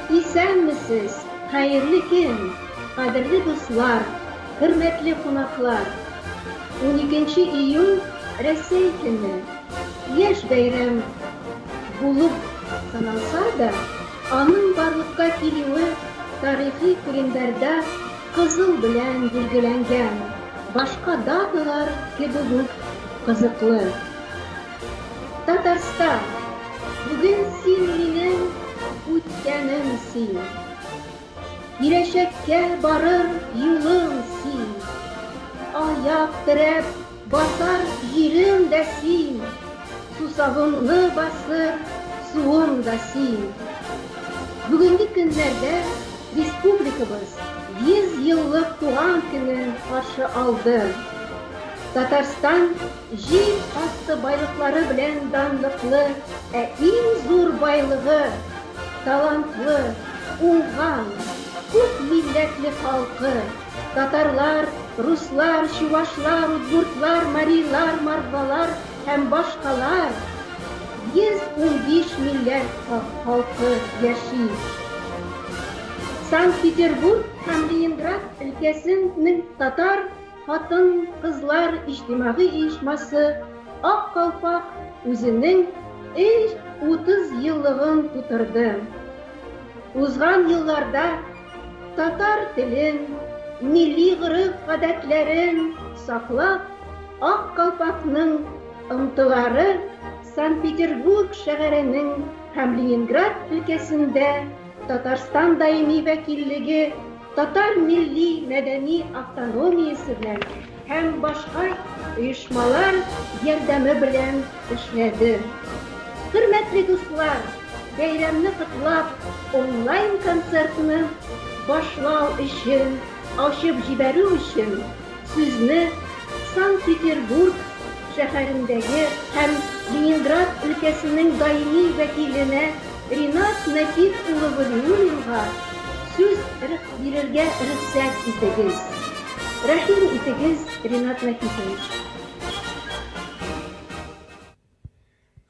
Исәнмесез, хәерле көн, кадерле дуслар, хөрмәтле кунаклар. 12 июнь Россия көне. Яшь бәйрәм булып саналса да, аның барлыкка килүе тарихи календарьда кызыл белән билгеләнгән. Башка даталар кебек кызыклы. Татарстан, бүген син минем үткәнем син. Киләчәккә барыр юлым син. Аяк терәп басар җирем дә син. Сусагымны басыр суым да син. Бүгенге көннәрдә республикабыз 100 еллык туган көнен каршы алды. Татарстан җир асты байлыклары белән данлыклы, иң зур байлыгы талантлы, уңган, күп милләтле халкы. Татарлар, руслар, чувашлар, удмуртлар, марилар, мордвалар һәм башкалар 115 милләт халкы яши. Санкт-Петербург һәм Ленинград өлкәсенең татар хатын-кызлар иҗтимагый оешмасы Ак Калфак үзенең 30 еллыгын тутырды. Узган елларда татар телен, милли гореф-гадәтләрен саклап, Ак Калпакның ымтылары Санкт-Петербург шәһәренең һәм Ленинград өлкәсендә Татарстан даими вәкиллеге Татар милли мәдәни автономиясе белән һәм башка оешмалар ярдәме белән эшләде. Хөрмәтле дуслар, бәйрәмне котлап, онлайн концертны башлау өчен, ачып җибәрү өчен сүзне Санкт-Петербург шәһәрендәге һәм Ленинград өлкәсенең даими вәкиленә Ринат Нәфис улы Вәлиуллинга сүз бирергә рөхсәт итегез. Рәхим итегез, Ринат Нәфисович.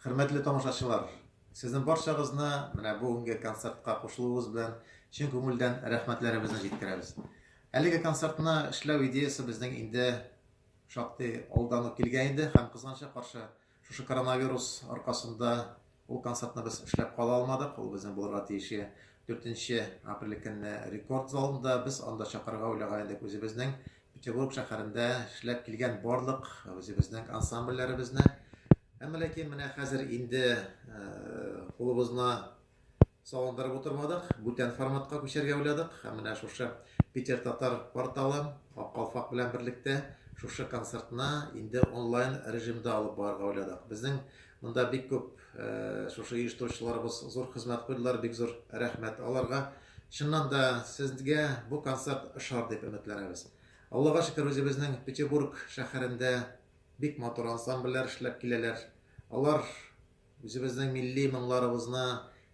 Хөрмәтле тамашачылар, сезнең барчагызны менә бүгенге концертка кушылуыгыз белән чын күңелдән рәхмәтләребезне җиткерәбез. Әлеге концертны эшләү идеясе безнең инде шактый алдан ук килгән иде һәм кызганча каршы шушы коронавирус аркасында ул концертны без эшләп кала алмадык. Ул безнең булырга тиешле 4 апрель көнне рекорд залында без анда чакырга уйлаган идек үзебезнең Петербург шәһәрендә эшләп килгән барлык үзебезнең ансамбльләребезне. Әмма ләкин менә хәзер инде кулыбызны савындырып утырмадык, бүтән форматка күчәргә уйладык. Һәм менә шушы Питер татар порталы Ак Калфак белән берлектә шушы концертны инде онлайн режимда алып барырга уйладык. Безнең монда бик күп шушы оештыручыларыбыз зур хезмәт кылдылар, бик зур рәхмәт аларга. Чыннан да сезгә бу концерт ошар дип өметләнәбез. Аллага шөкер, үзебезнең Петербург шәһәрендә бик матур ансамбльләр эшләп киләләр. Алар үзебезнең милли моңларыбызны,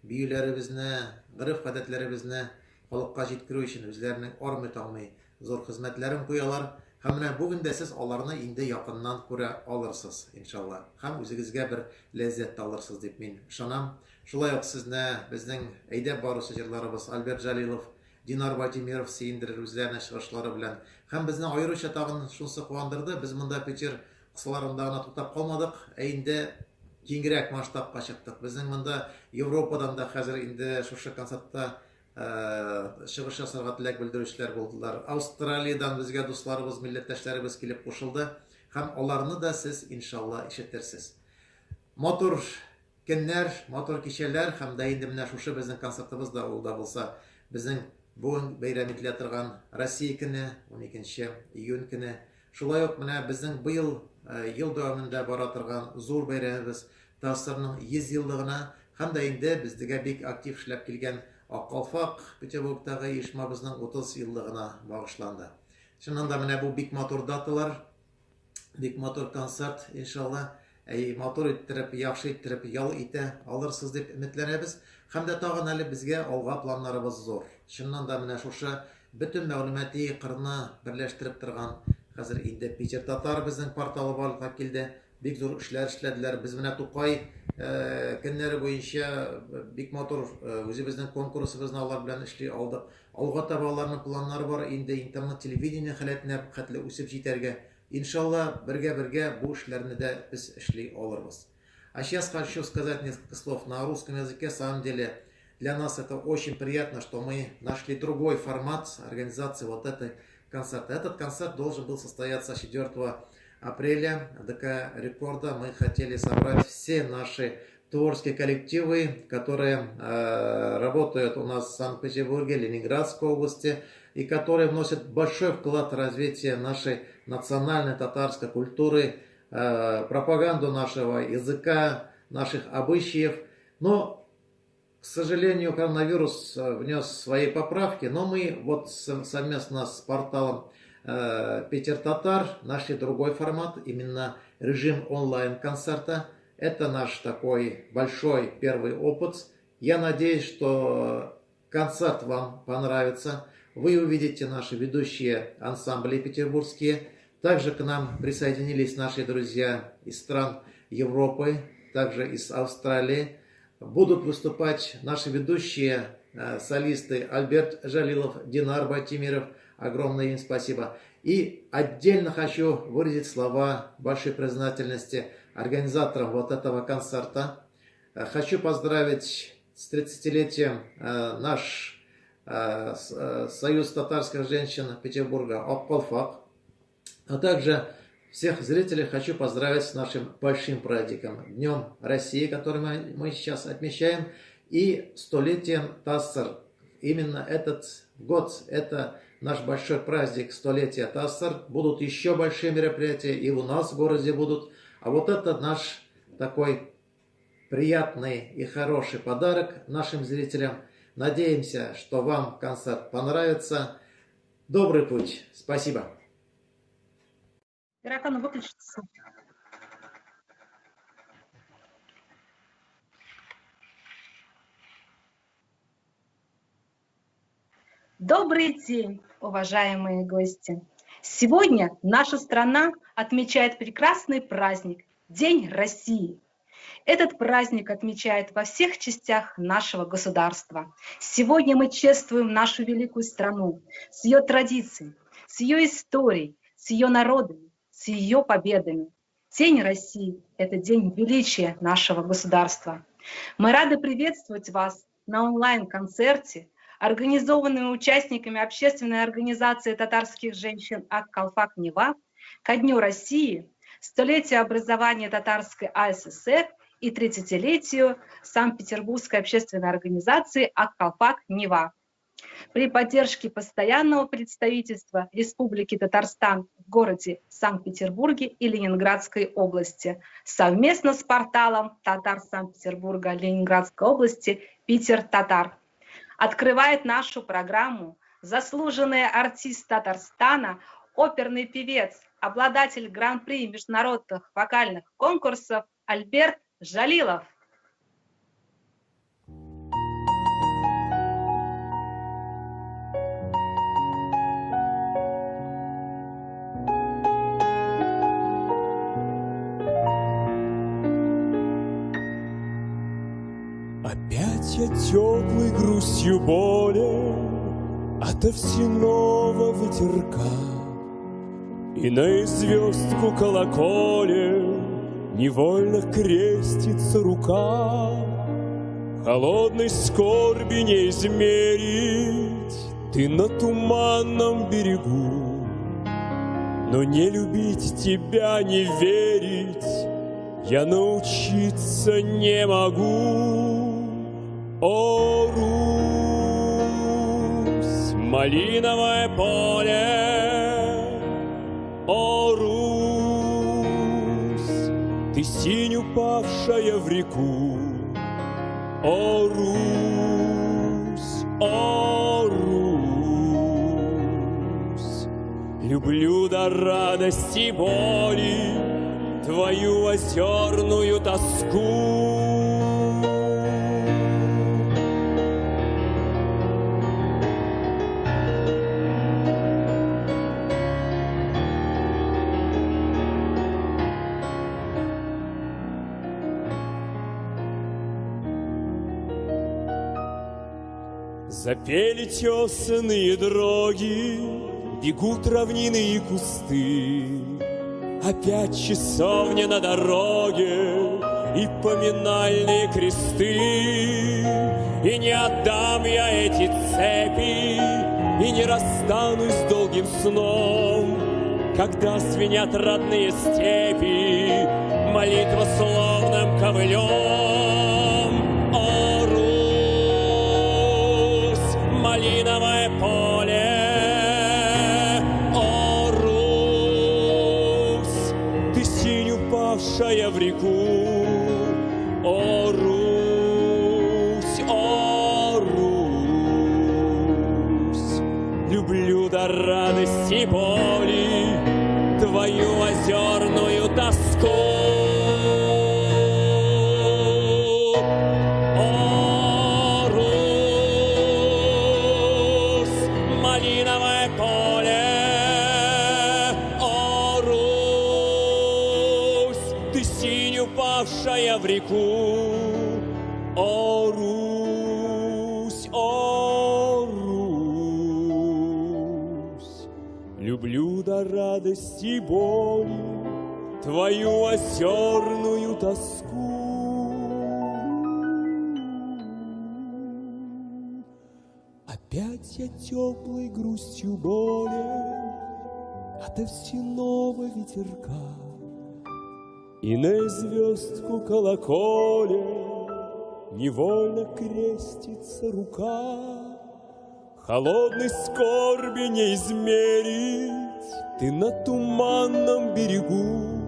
биюләребезне, гореф-гадәтләребезне халыкка җиткерү өчен үзләренең армый-таңмый зур хезмәтләрен куялар. Һәм менә бүген дә сез аларны инде якыннан күрә алырсыз, иншалла. Һәм үзегезгә бер ләззәт алырсыз дип мин ышанам. Шулай ук сезне безнең әйдәп баручы җырларыбыз Альберт Җәлилов, Динар Владимиров сөендерер үзләренең чыгышлары белән. Һәм безне аеруча тагын шунысы куандырды. Без монда Питер кысаларында гына туктап калмадык, инде киңрәк масштабка чыктык. Безнең монда Европадан да хәзер инде шушы концертта чыгыш ясарга теләк белдерүчеләр булдылар. Австралиядән безгә дусларыбыз, милләттәшләребез килеп кушылды. Һәм аларны да сез иншалла ишетерсез. Матур көннәр, матур кичәләр һәм дә инде менә шушы безнең концертыбыз да ул да булса, безнең бүген бәйрәм ителә торган Россия көне, 12 июнь көне. Шулай ук менә безнең быел ел дәвамында бара торган зур бәйрәмебез Татарстанның 100 еллыгына һәм дә инде безгә бик актив эшләп килгән Ак Калфак Петербургтагы оешмабызның 30 еллыгына багышланды. Чыннан да менә бу бик матур даталар, бик матур концерт, иншалла, матур иттереп, яхшы иттереп ял итә алырсыз дип өметләнәбез. Һәм дә тагын әле безгә алга планнарыбыз зур. Чыннан да менә шушы бөтен мәгълүмати кырны берләштереп торган хәзер инде Питер татар безнең порталы барлыкка килде. бик зур эшләр эшләделәр. Без менә Тукай көннәре буенча бик матур үзебезнең конкурсыбызны алар белән эшли алдык. Алга таба аларның планнары бар. Инде интернет телевидение хәләтенә хәтле үсеп җитәргә. Иншалла, бергә бу эшләрне дә без эшли алырбыз. А сейчас хочу сказать несколько слов на русском языке. На самом деле, для нас это очень приятно, что мы нашли другой формат организации вот этой концерта. Этот концерт должен был состояться 4 апреля в ДК Рекорда. Мы хотели собрать все наши творческие коллективы, которые работают у нас в Санкт-Петербурге, Ленинградской области, и которые вносят большой вклад в развитие нашей национальной татарской культуры, пропаганду нашего языка, наших обычаев. Но, к сожалению, коронавирус внес свои поправки, но мы вот совместно с порталом Питер Татар нашли другой формат, именно режим онлайн-концерта. Это наш такой большой первый опыт. Я надеюсь, что концерт вам понравится. Вы увидите наши ведущие ансамбли петербургские. Также к нам присоединились наши друзья из стран Европы, также из Австралии. Будут выступать наши ведущие солисты Альберт Жалилов, Динар Батимиров. Огромное им спасибо. И отдельно хочу выразить слова большой признательности организаторам вот этого концерта. Хочу поздравить с 30-летием наш Союз татарских женщин Петербурга Ак-Калфак. А также всех зрителей хочу поздравить с нашим большим праздником, Днем России, который мы сейчас отмечаем, и 100-летием ТАССР. Именно этот год, это наш большой праздник, 100-летия ТАССР. Будут еще большие мероприятия, и у нас в городе будут. А вот это наш такой приятный и хороший подарок нашим зрителям. Надеемся, что вам концерт понравится. Добрый путь. Спасибо. Иракану выключится. Добрый день, уважаемые гости! Сегодня наша страна отмечает прекрасный праздник – День России. Этот праздник отмечают во всех частях нашего государства. Сегодня мы чествуем нашу великую страну с ее традициями, с ее историей, с ее народами, с ее победами. День России – это день величия нашего государства. Мы рады приветствовать вас на онлайн-концерте, организованными участниками общественной организации татарских женщин Ак-Калфак Нева ко Дню России, столетию образования Татарской АССР и 30-летию Санкт-Петербургской общественной организации Ак-Калфак Нева. При поддержке постоянного представительства Республики Татарстан в городе Санкт-Петербурге и Ленинградской области, совместно с порталом Татар Санкт-Петербурга Ленинградской области Питер Татар. Открывает нашу программу заслуженный артист Татарстана, оперный певец, обладатель гран-при международных вокальных конкурсов Альберт Жалилов. Опять я теплой грустью болен от овсяного ветерка, и на звездку колоколен невольно крестится рука. Холодной скорби не измерить ты на туманном берегу, но не любить тебя, не верить я научиться не могу. О, Русь, малиновое поле, о, Русь, ты синь упавшая в реку. О, Русь, о, Русь, люблю до радости и боли твою озерную тоску. Запели тесанные дороги, бегут равнины и кусты. Опять часовня на дороге и поминальные кресты. И не отдам я эти цепи, и не расстанусь с долгим сном, когда звенят родные степи, молитва словным ковылем. О, Русь, малиновое поле, о, Русь, ты синь упавшая в реку, о, Русь, о, Русь, люблю до радости и боли твою озерную тоску. О, Русь, малиновое поле, о, Русь, ты синь упавшая в реку, о, Русь, о, Русь, люблю до радости и боли твою озерную тоску. Опять я теплой грустью болен ото всеного ветерка, и на звездку колоколе невольно крестится рука. Холодной скорби не измерить ты на туманном берегу,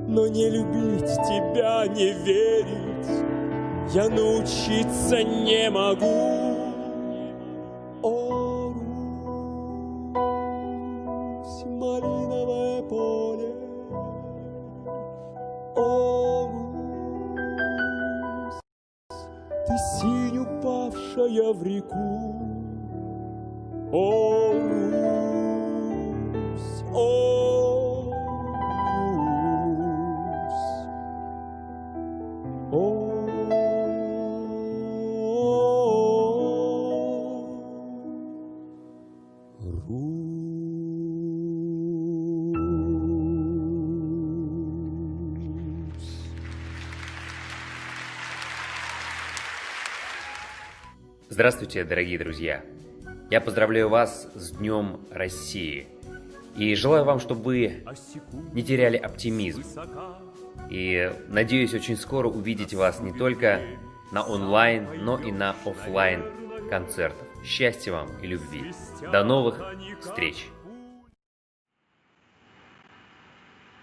но не любить тебя, не верить я научиться не могу. О, Русь, малиновое поле, о, Русь, ты синь упавшая в реку, о, Русь, о, Русь, о, Русь. Здравствуйте, дорогие друзья! Я поздравляю вас с Днем России и желаю вам, чтобы вы не теряли оптимизм. И надеюсь, очень скоро увидеть вас не только на онлайн, но и на офлайн концертах. Счастья вам и любви. До новых встреч!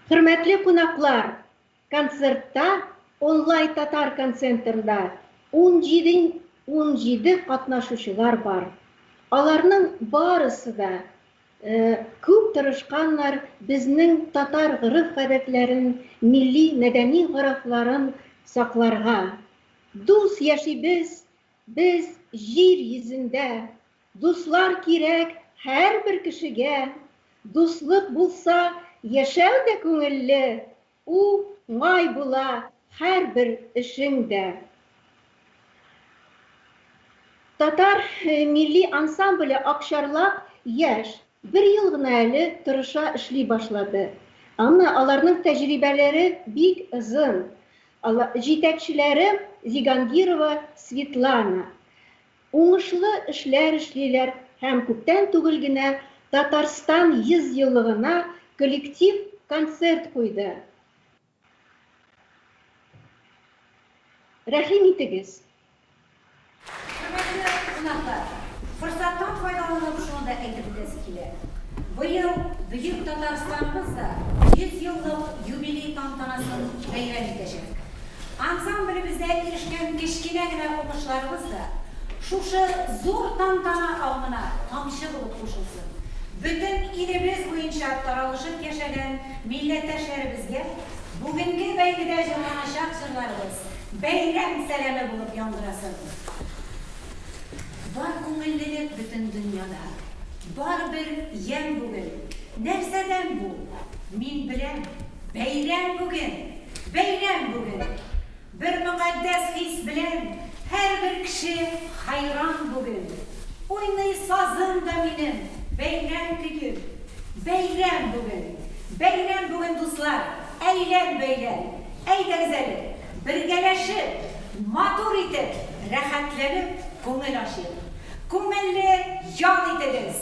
Hürmetli qonaqlar, konsertda onlayn Tatar konsertында 17 катнашучылар бар. Аларның барысы да күп тырышканнар безнең татар гырыф-гадәтләрен, милли мәдәни гырыфларын сакларга. Дус яшибез, без җир йөзендә. Дуслар кирәк һәрбер кешегә. Дуслык булса, яшәү дә күңелле. Уңай була һәрбер эшеңдә. Татар милли ансамбле Акчарлак яшь, bir ел гына әле тырыша эшли башлады. Әмма аларның тәҗрибәләре бик озын. Җитәкчеләре Зигангирова Светлана. Уңышлы эшләр эшлиләр һәм күптән түгел генә Татарстан 100 еллыгына коллектив концерт куйды. Рәхим итегез. Fırsattan faydalanıp şunu da eklediniz ki, bu yıl Büyük Tatarstan'ımızda 100 yıllık jubiley tantanasını beyran edecek. Ansamblimizde erişken kichkinagina o'qishlarimiz da şuşu zo'r tantana avmına tamşı bulup qo'shilsin. Bütün ilimiz bo'yicha taralışıp yaşagan millatdoshlarimizga bugungi bayragida jamoashaq sirlarimiz bayram salami bo'lib yondirsin. Var ko'ngillilik bütün dünyada. Var bir yem bugün. Nerseden bu? Min bilen. Bayram bugün. Bayram bugün. Bir muqaddas his bilen her bir kişi hayran bugün. Oynay sazım da benim. Beyren küçük. Beyren bugün. Beyren bugün dostlar. Eylem beyler. Eydenzeli. Birgeleşip. Matur itip. Rahatlanıp. Көңіл ашып. Көңілі ян етіңіз.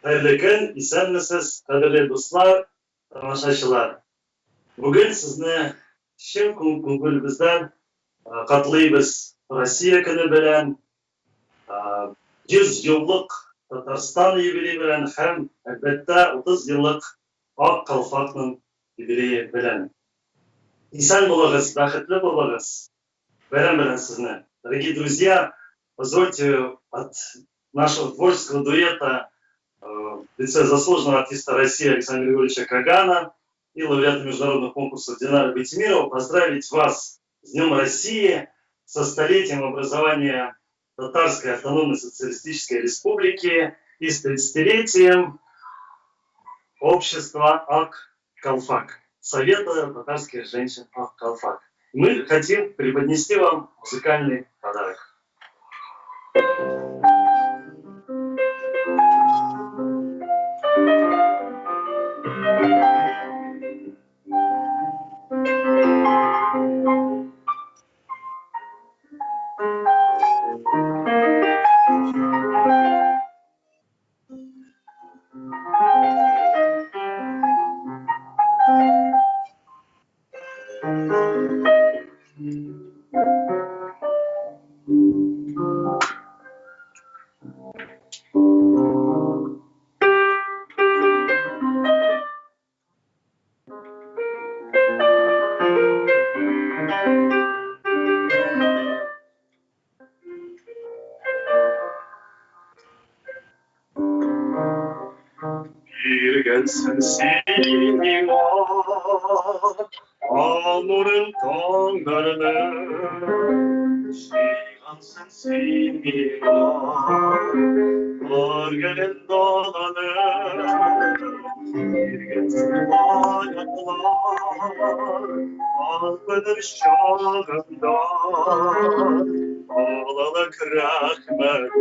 Hayırlı gün, исәнмесез, кадерле дуслар, тамашачылар. Бүген сезне чын күңелебездән котлыйбыз Россия көне белән, 100 еллык Татарстан юбилее белән һәм әлбәттә 30 еллык Ак калфакның юбилее белән. Исән булыгыз, бәхетле булыгыз. Бәйрәм белән сезне. Дорогие друзья, позвольте от нашего творческого дуэта в лице заслуженного артиста России Александра Григорьевича Кагана и лауреата международных конкурсов Динара Байтимирова поздравить вас с Днем России, со столетием образования Татарской автономной социалистической республики и с 30-летием общества Ак-Калфак, Совета татарских женщин Ак-Калфак. Мы хотим преподнести вам музыкальный подарок. Gelsin senin Amurun tağlarını Şigansın senin Var gelen dağlanı Gelsin ayaklar Ağlanır şağında Ağlalık rahmetim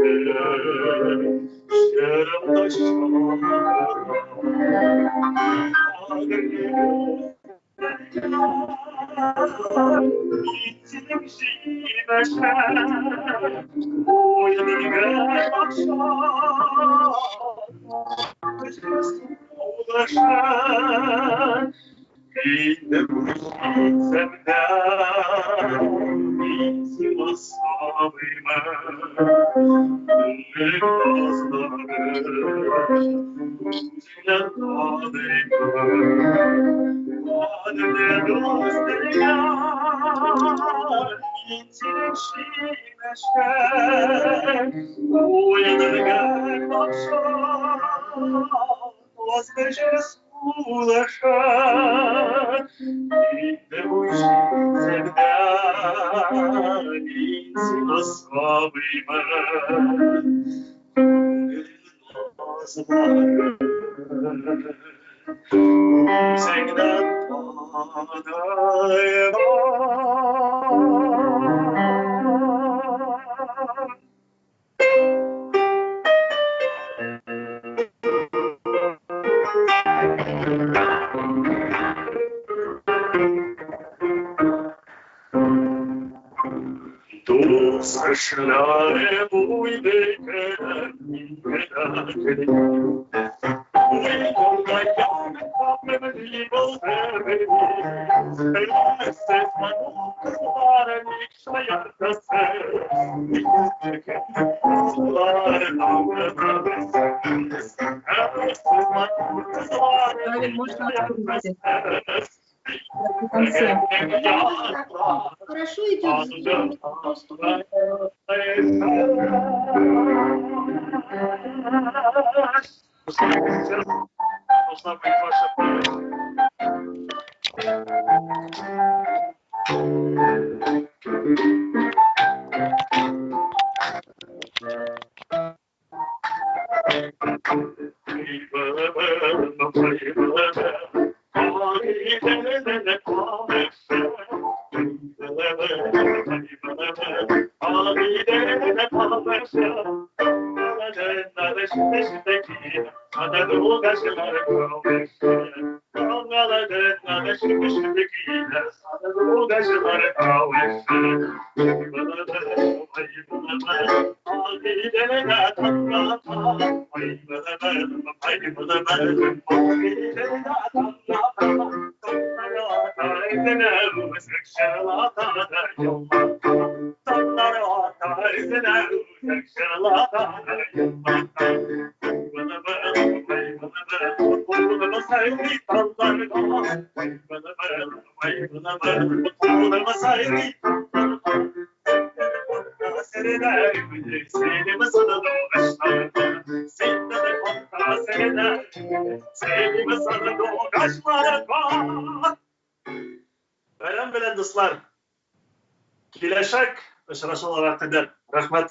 Şerim taşlarına Gittim şiveşe Uyanır akşam Kışkısın ulaşan Gittim sevden Gittim asabime Равиль, можно открыть в конце. Хорошо идет. Должна быть ваша помощь. Bayram bilen dostlar. Kileşek uchrashuvlar qadar. Rahmat.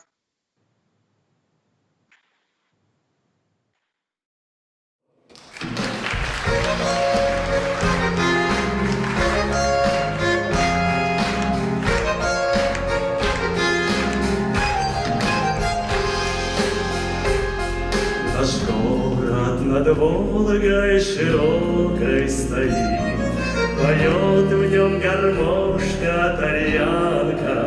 Наш город над Волгой широкой стоит, поет в нем гармошка, тальянка,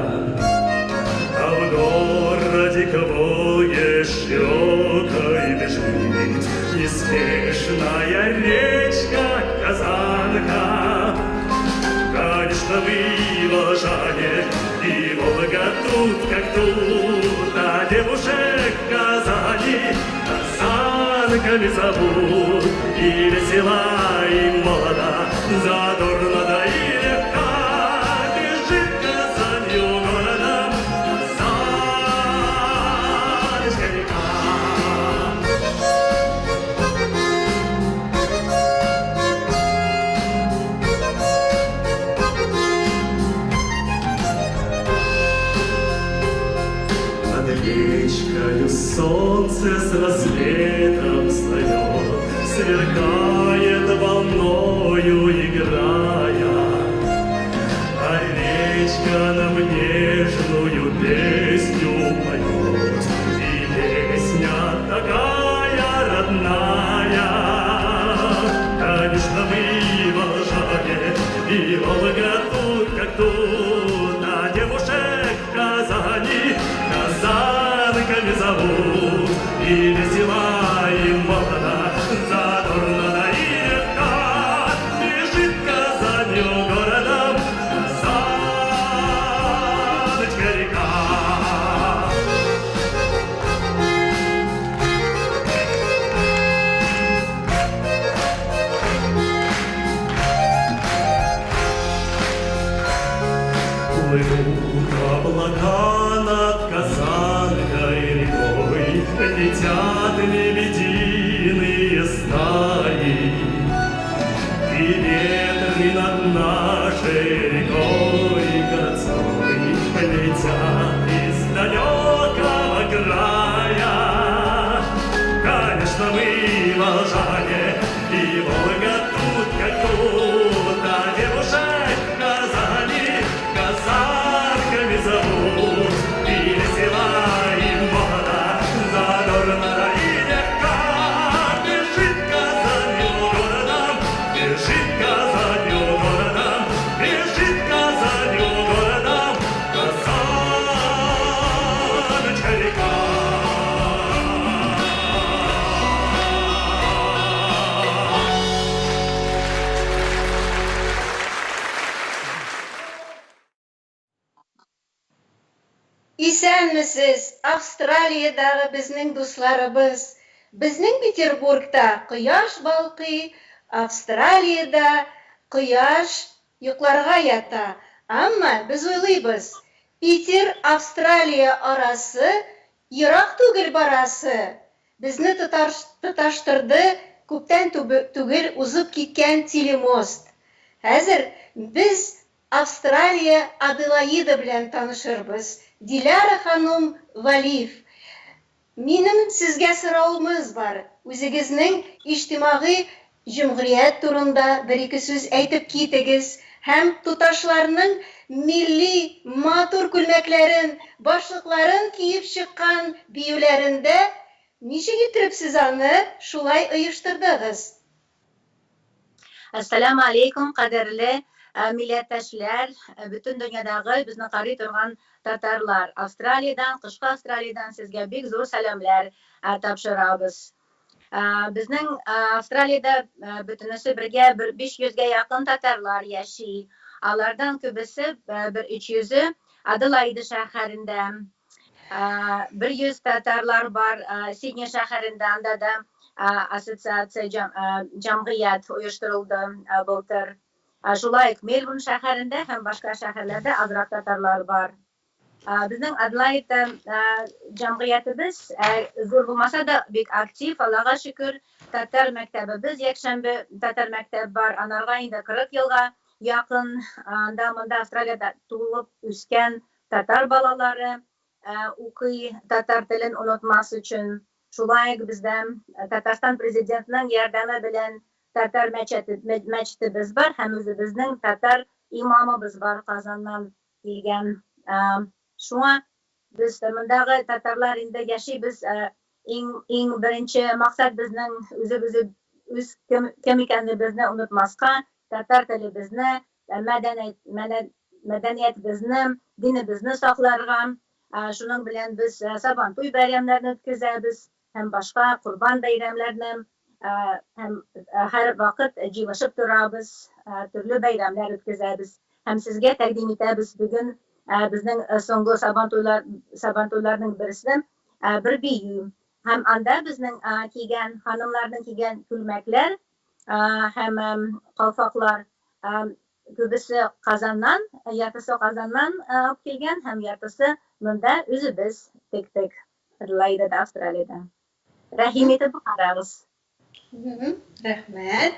а в городе к Волге широкой бежит неспешная речка Казанка. Конечно, вы, волжане, и Волга тут как тут, а девушек в Казани казанками зовут. И весела, и молода, задорно да и легка бежит Казанью городом Казанская река. Над речкою солнце с рассветом встает, сверкает волною играя, а речка нам нежную песню поет, и песня такая родная. Конечно, мы волжане, и Волга тут как тут, а девушек в Казани казанками зовут. И весела, и молода, задорно да и легка бежит Казанью городом Казанская река. летят лебединые стаи, и ветры над нашей рекой городской летят из далекого края. Конечно, мы волжане, и Волга тут как тут, а девушек в Казани казанками зовут. И весела, и молода, задорно и легка, бежит Казанью городом, бежит Казанью городом, бежит Казанью городом, Казаночка река. Исәнмесез, Австралиядагы безнең дусларыбыз. Безнең Петербургта кояш балкый, Австралиядә кояш йокларга ята. Әмма без уйлыйбыз, Питер, Австралия арасы ерак түгел барасы. Безне тоташтырды күптән түгел узып киткән телемост. Хәзер без Австралия Аделаида белән танышырбыз. Диляра ханым Валиев. Минем сезгә сораулымыз бар. Үзегезнең иҗтимагый җәмгыять турында бер-ике сүз әйтеп китегез һәм туташларның милли матур күлмәкләрен, башлыкларын киеп чыккан биюләрендә ничек итеп сез аны шулай оештырдыгыз? Ассаламу алейкум, кадерле милләттәшләр, бөтен дөньядагы безне карый торган татарлар. Австралиядән, кышкы Австралиядән сезгә бик зур сәламләр тапшырабыз. Безнең Австралиядә бөтенесе бергә 500-гә якын татарлар яши. Алардан күбесе 300-ы Аделаида шәһәрендә. 100 татарлар бар Сидней шәһәрендә, анда да ассоциация җәмгыять оештырылды былтыр. Шулай ук Мельбурн шәһәрендә һәм башка шәһәрләрдә азрак татарлар бар. Безнең Аделаида җәмгыятебез зур булмаса да бик актив, Аллага шөкер. Татар мәктәбебез, якшәмбе татар мәктәп бар. Анарга инде 40 елга якын. Монда Австралиядә тулып үскән татар балалары укый, татар телен онытмас өчен. Шулай ук бездә Татарстан президентының ярдәме белән татар мәчетебез бар һәм үзебезнең татар имамыбыз бар, Казаннан килгән. Шуңа без мондагы татарлар инде яшибез. Иң беренче максат безнең үз кем икәнлегебезне онытмаска, татар телебезне, мәдәниятебезне, динебезне сакларга. Шуның белән без Сабантуй бәйрәмнәрен үткәрәбез һәм башка Курбан бәйрәмнәрен һәм һәр вакыт җыелышып торабыз, төрле бәйрәмнәр үткәрәбез. Һәм сезгә тәкъдим итәбез бүген безнең соңгы Сабантуйларның берсе бер бию. Һәм анда безнең кигән ханымларның кигән күлмәкләр һәм калфаклар күбесе Казаннан, яртысы Казаннан килгән һәм яртысы монда үзебез тектек Аделаидада, Австралиядә. Рәхим итеп карагыз. Рәхмәт.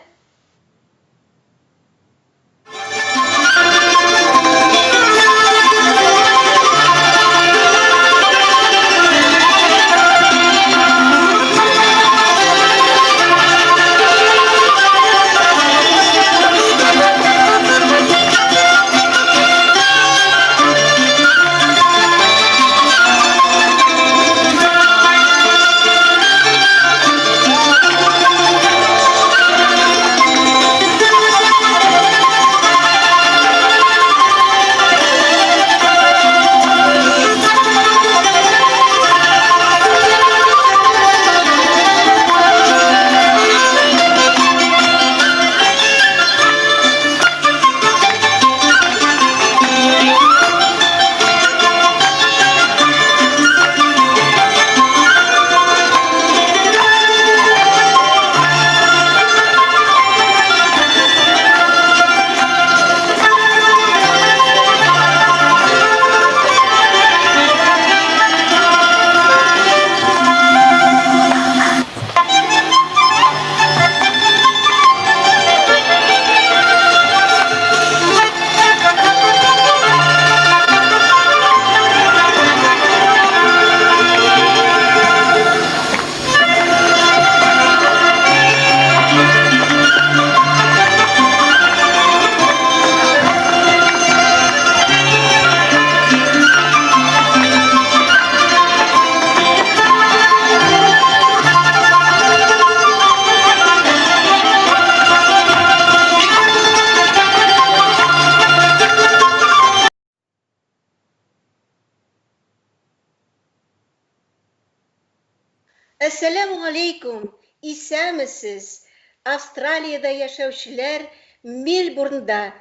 Assalamu alaikum. İslamsız. Avustralya'da yaşayanlar Melbourne'da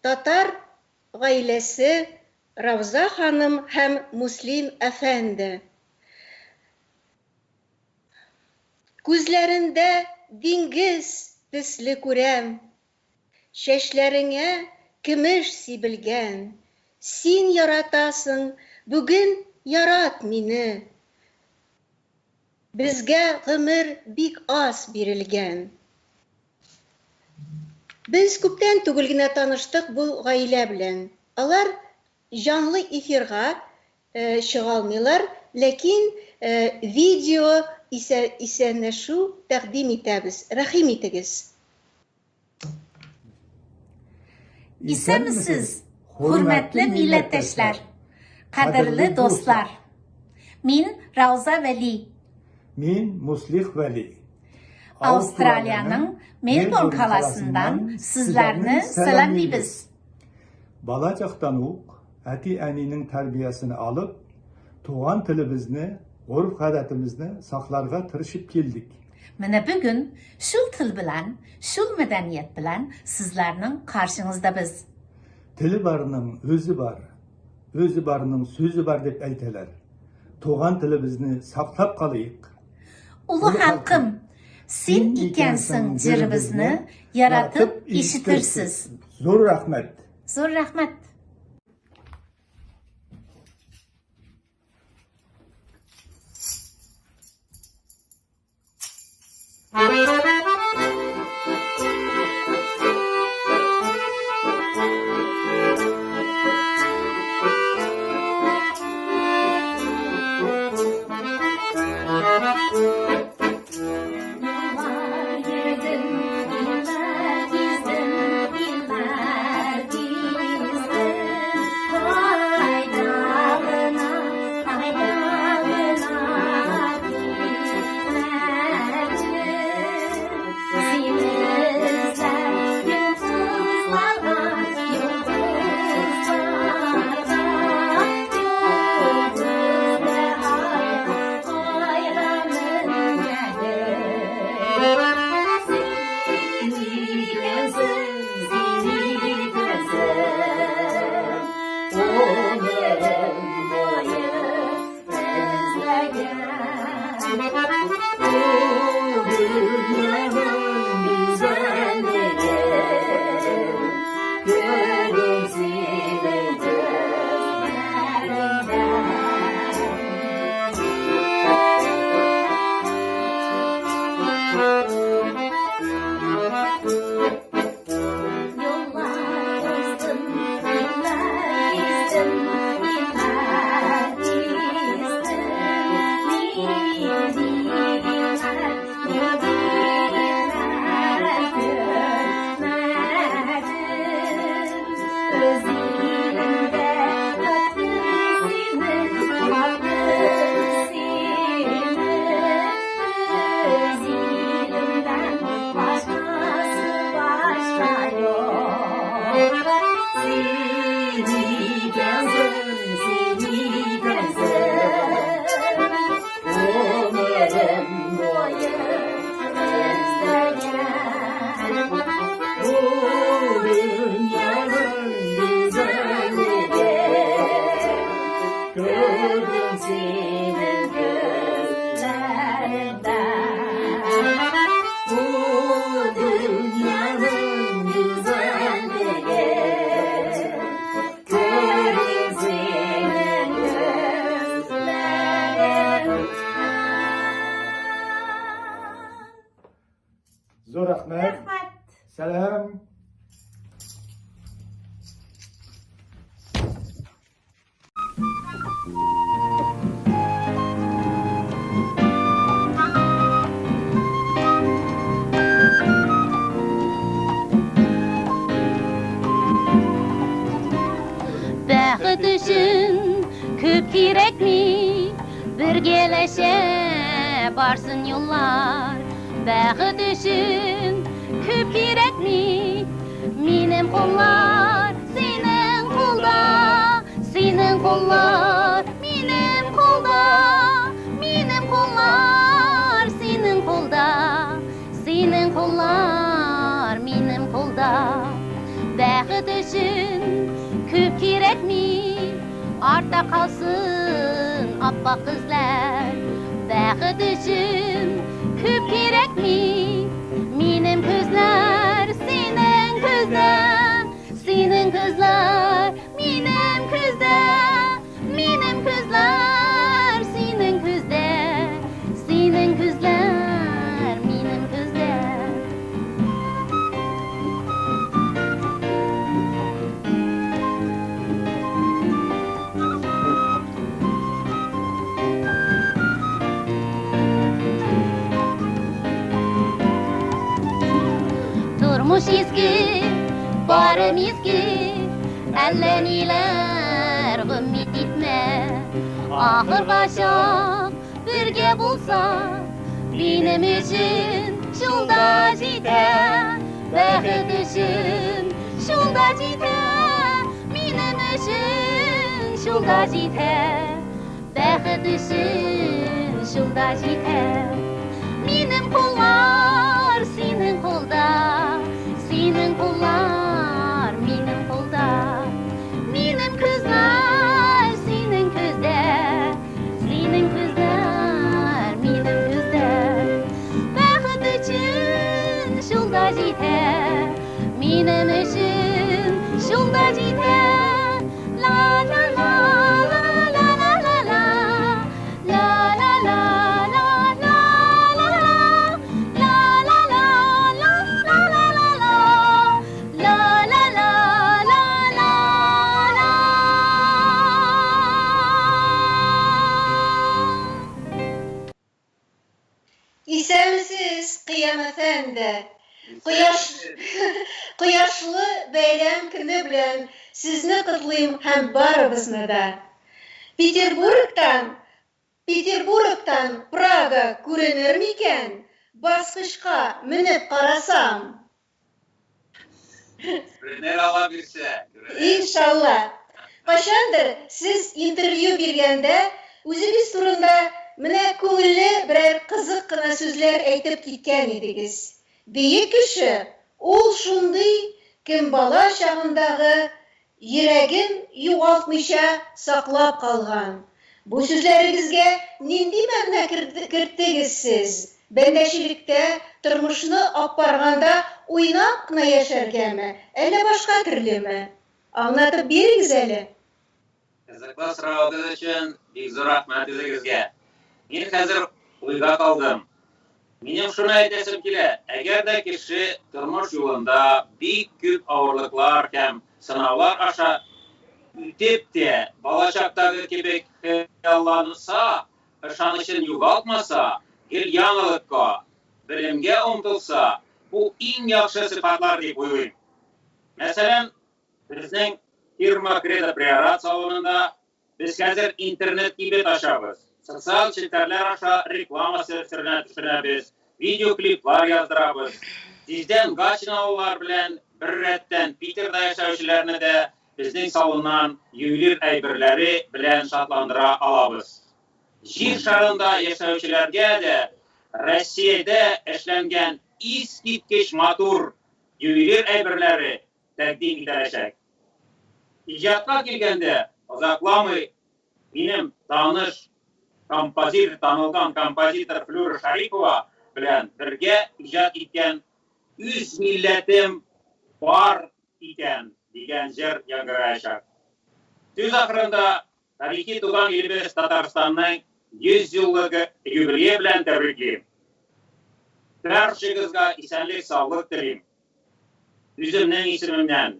Tatar ailesi Ravza Hanım hem Müslim Efendi. Gözlerinde dengiz төсле күрәм. Шәчләреңә көмеш сибелгән. Син яратасың, бүген ярат мине. Безгә гомер бик аз бирелгән. Без күптән түгел генә таныштык бу гаилә белән. Алар жанлы эфирга чыга алмыйлар, ләкин видео исәнләшү тәкъдим итәбез. Рәхим итегез. İslamsız, hürmetli milletteşler, kadirli dostlar. Min Ravza Veli, Min Muslih Veli. Avustralya'nın Melbourne kalasından sizlerini selamlayız. Balacaqdan uq, әти-әнинең тәрбиясini alıp, tuğan tilimizni, urf-гадәтimizni saqlarga tirishib keldik. Mene bugün şul til bilen, şul medeniyet bilen sizlerinin karşınızda biz. Tili barının özü var, özü barının sözü var deb aytalar. Tuğan tilimizni saqlab qalayıq. Ulu halkım, sen ikensin jirimizni yaratıp işitirsiz. Zor rahmet. Zor rahmet. Zor rahmet. Selam. Bäxit üçün köp kerekmi? Birgeleşe barsın yollar. Bäxit üçün köp kerekmi? Minem kollar, senin kolda, senin kollar, minem kolda, minem kollar. Yurda kalsın appak kızlar. Bäxit üçün köp kerekmi? Menim kızlar, senin kızlar, senin kızlar, menim kızlar, menim kızlar, senin kızlar, senin kızlar, menim kızlar. Durmuş izgi, barım izgi, elle neler ümmit etme. Ahırgacha birge bulsa, benim için şulda jiter. Bäxit üçün şulda jiter, benim için şulda jiter. Bäxit üçün şulda jiter. Menim kullar senin kulda, senin kullar menim kulda. Menim kızlar senin kızda, senin kızlar menim kızda. Bäxit üçün şulda jiter, menim üçün şulda jiter. La la la la la la la la, la la la la la la la, la la la la la la la la, la la la la la la. İsəmsiz Qiyam Əfəndi. Quyaşlı bəyram günü bilən sizni qutlayım həm barımızı da. Peterburgdan Praga görünür miken? Basqışqa minib qarasam. Görünür alabilse. İnşallah. Qaşandır siz intervyu bergəndə özünüz turunda mənə көңілле birər қызық qına sözlər әйтеп киткән идегез. Бөек кеше, ул шундый кем бала чагындагы йөрәген югалтмыйча саклап калган. Бу сүзләрегезгә нинди мәгънә кертегез сез? Бәндәчелектә, тормышны апарганда уйнап кына яшәргәме, әллә башка төрлеме? Аңлатып бирегез әле. Кызыклы сұрағыңыз үшін бик зор рахмәт үзегезгә. Мен хәзер уйга калдым. Минем шуны әйтәсем килә, әгәр дә кеше тормыш юлында бик күп авырлыклар һәм сынаулар аша үтеп тә, бала чактагы кебек хыялланса, ышанычын югалтмаса, гел яңалыкка, белемгә омтылса, бу иң яхшы сыйфатлар дип уйлыйм. Мәсәлән, безнең фирма Кредо Приорат салонында без хәзер интернет кибет ачабыз. Социаль челтәрләр аша реклама серверына төшерәбез, видеоклиплар яздырабыз. Тиздән Гатчинаулар белән бер рәттән Питерда яшәүчеләрне дә безнең салоннан ювелир әйберләре белән шатландыра алабыз. Җир шарында яшәүчеләргә дә Россиядә эшләнгән искиткеч матур ювелир әйберләре тәкъдим ителәчәк. Иҗатка килгәндә, озакламый минем таныш танылган композитор Флюра Шарипова белән бергә иҗат иткән «Үз милләтем бар икән» дигән җыр яңгыраячак. Сүз ахырында тарихи туган илебез Татарстанның 100 еллыгы юбилее белән тәбриклим. Барчагызга исәнлек, саулык телим. Үземнең исемемнән,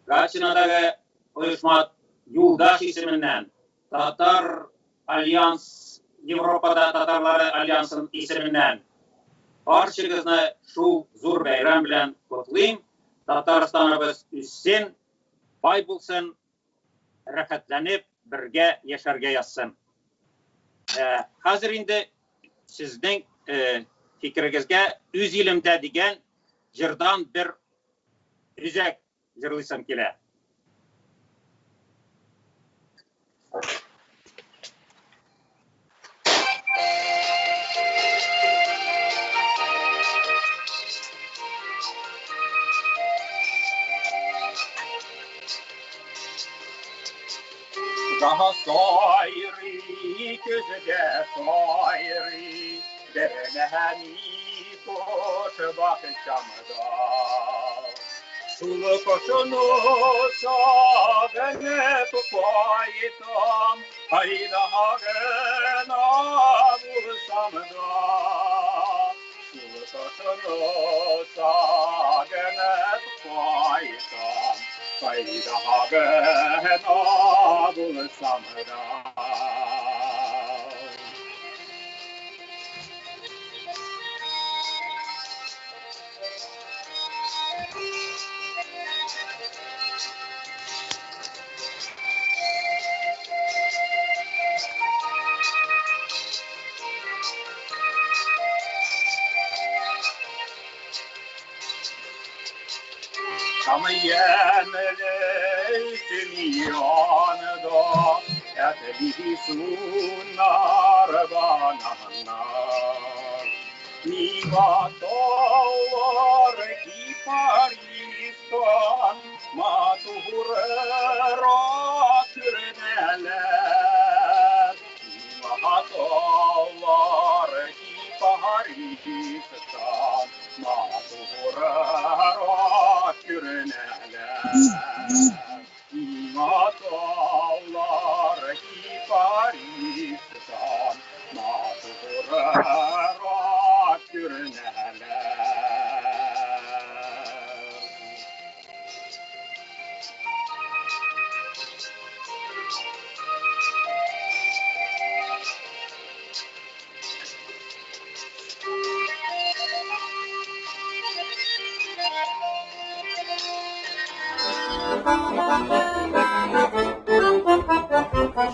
Гатчинадагы оешма юлдаш исеменнән, Татар Альянс, Европада Татарлары Альянсын исеменнән барчагызны шул зур бәйрәм белән котлыйм. Татарстаныбыз үссен, бай булсын, рәхәтләнеп, бергә яшәргә язсын. Хәзер инде сезнең фикерегезгә «Үз илемдә» дигән җырдан бер үзәк җырлыйсым килә. Daha soyri, gözüge soyri, derleheni koş bakışamda. Sulu koşunu sabene tukoytum, hayda hagena bulsamda. Sulu koşunu sabene tukoytum, hayda hagena bulsamda. Samı yemleysin yanıda, etli sunar bananar. Niva dağlar ki Paris'tan, matuhurera türneler. Niva dağlar ki Paris'tan, matuhurera türneler. Niva dağlar ki Paris'tan, matuhurera türneler.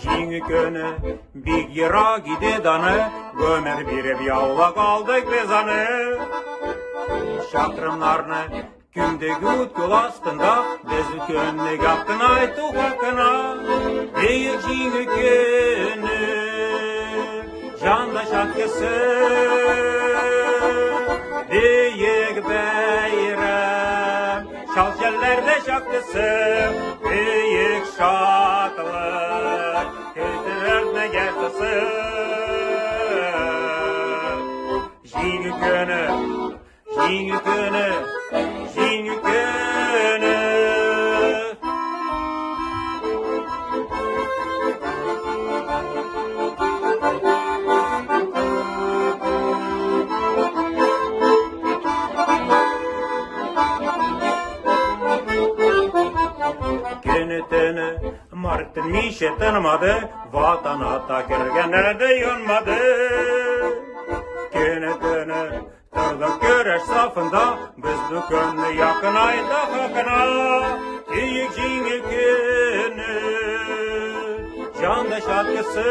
Жиңі көні бик йыра гиде даны, өмір беріп яула қалдық біз аны. Шақырымларны күндегі өткел астында, біз күнні қаптын айту хақына. Бейік жиңі көні жанда шатқысы, бейік бәйрем шал жерлерде шақтысы, бейік шатылық көтірілме гәсісі. Жиңі көні, жиңі көні, жиңі көні. Könütünü Martin Mişe tanımadı, vatanata kirgene de yonmadı. Könütünü tırdık göreş safında, biz bu könlü yakın ayda hakına. Kiyik jiңi könü, janda şatkısı,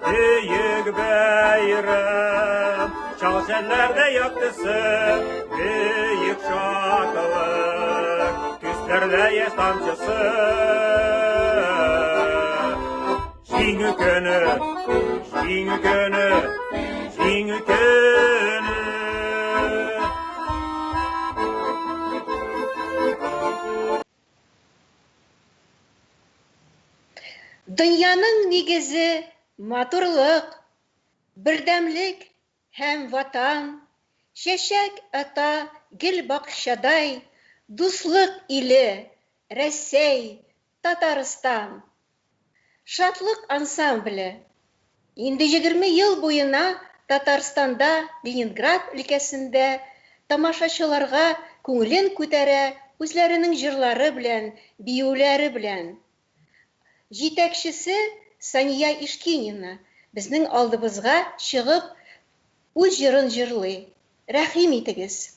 büyük bayram, şal şellerde yaktısı, büyük şakılık, küslerde yes tamçısı. Jiңi könü, jiңi könü, jiңi könü. Дөньяның нигезе матурлык, бердәмлек һәм ватан, чәчәк ата гел бакчадай, дуслык иле, Рәсәй, Татарстан. Шатлык ансамбле. Инде 20 ел буена Татарстанда, Ленинград өлкәсендә тамашачыларга күңелен күтәрә үзләренең җырлары белән, биюләре белән. Җитәкчесе Сания Ишкинина безнең алдыбызга чыгып үз җырын җырлый. Рәхим итегез.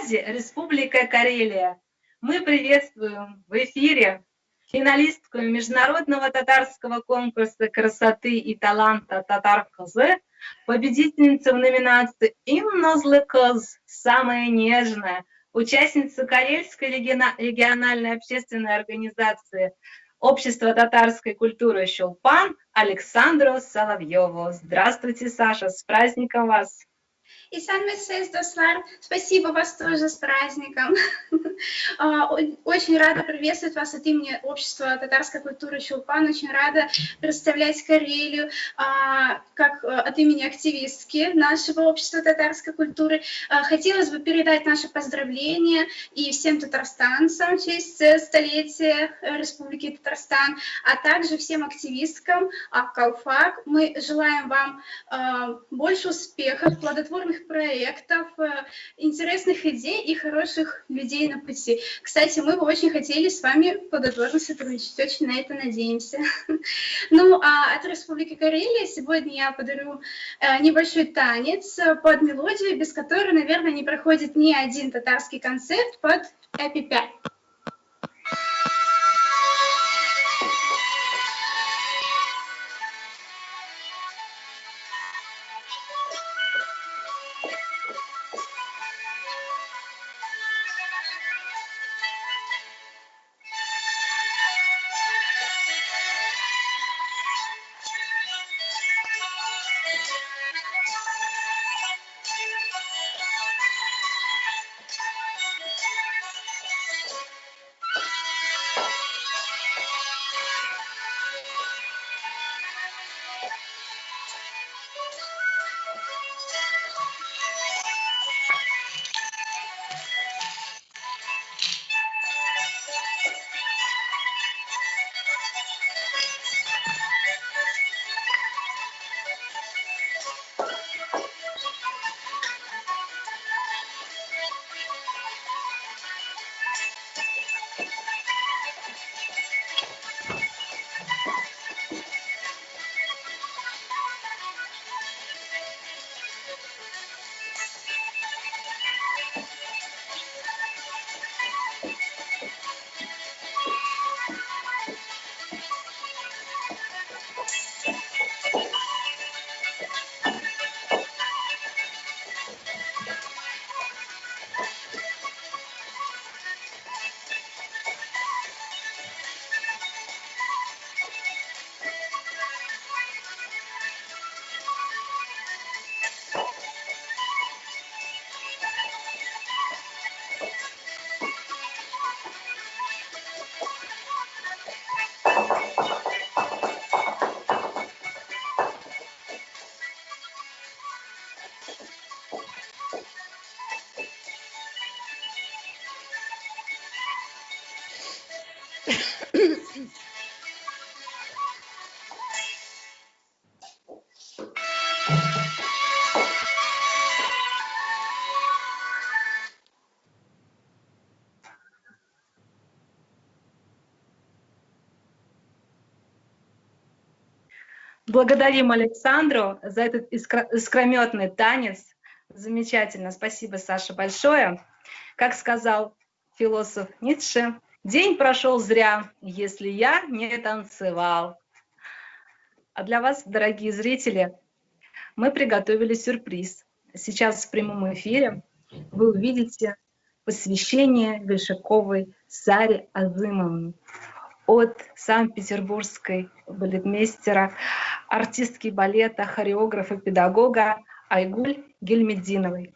связи Республика Карелия. Мы приветствуем в эфире финалистку международного татарского конкурса красоты и таланта «Татар кызы», победительницу в номинации «Иң назлы кыз», самая нежная, участницу Карельской региональной общественной организации Общество татарской культуры «Чолпан» Александру Соловьеву. Здравствуйте, Саша, с праздником вас! И Сан-Месес, Дослар, спасибо вас тоже с праздником. Очень рада приветствовать вас от имени Общества татарской культуры «Чолпан». Очень рада представлять Карелию как от имени активистки нашего Общества татарской культуры. Хотелось бы передать наши поздравления и всем татарстанцам в честь столетия Республики Татарстан, а также всем активисткам Калфак. Мы желаем вам больше успехов, плодотворных проектов, интересных идей и хороших людей на пути. Кстати, мы бы очень хотели с вами плодотворно сотрудничать, очень на это надеемся. Ну, а от Республики Карелия сегодня я подарю небольшой танец под мелодию, без которой, наверное, не проходит ни один татарский концерт под «Эпипя». Благодарим Александру за этот искрометный танец. Замечательно. Спасибо, Саша, большое. Как сказал философ Ницше, день прошел зря, если я не танцевал. А для вас, дорогие зрители, мы приготовили сюрприз. Сейчас в прямом эфире вы увидите посвящение Большаковой Заре Азымовне от санкт-петербургской балетмейстера, артистки балета, хореографа, педагога Айгуль Гельмеддиновой.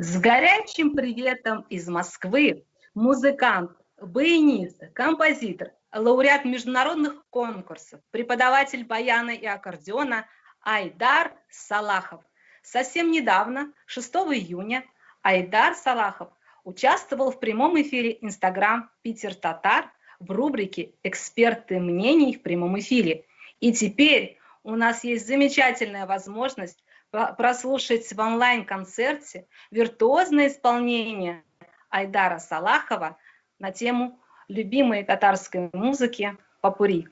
С горячим приветом из Москвы музыкант, баянист, композитор, лауреат международных конкурсов, преподаватель баяна и аккордеона Айдар Салахов. Совсем недавно, 6 июня, Айдар Салахов участвовал в прямом эфире Instagram Питер Татар в рубрике «Эксперты мнений в прямом эфире». И теперь у нас есть замечательная возможность прослушать в онлайн-концерте виртуозное исполнение Айдара Салахова на тему любимой татарской музыки «Попури».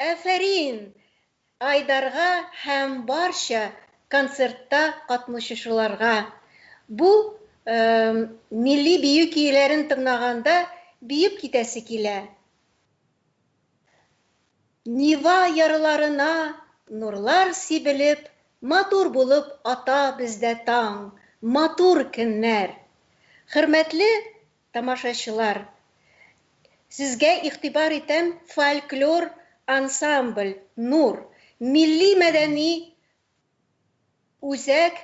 Әфәрин Айдарға һәм барча концертта катнашучыларга. Бу милли бию көйләрен тыңлаганда биеп китәсе килә. Нива ярыларына нурлар сибелеп, матур булып ата бездә таң, матур көннәр. Хөрмәтле тамашачылар, сезгә игътибар итәм фольклор ансамбль Нур, милли мәдәни үзәк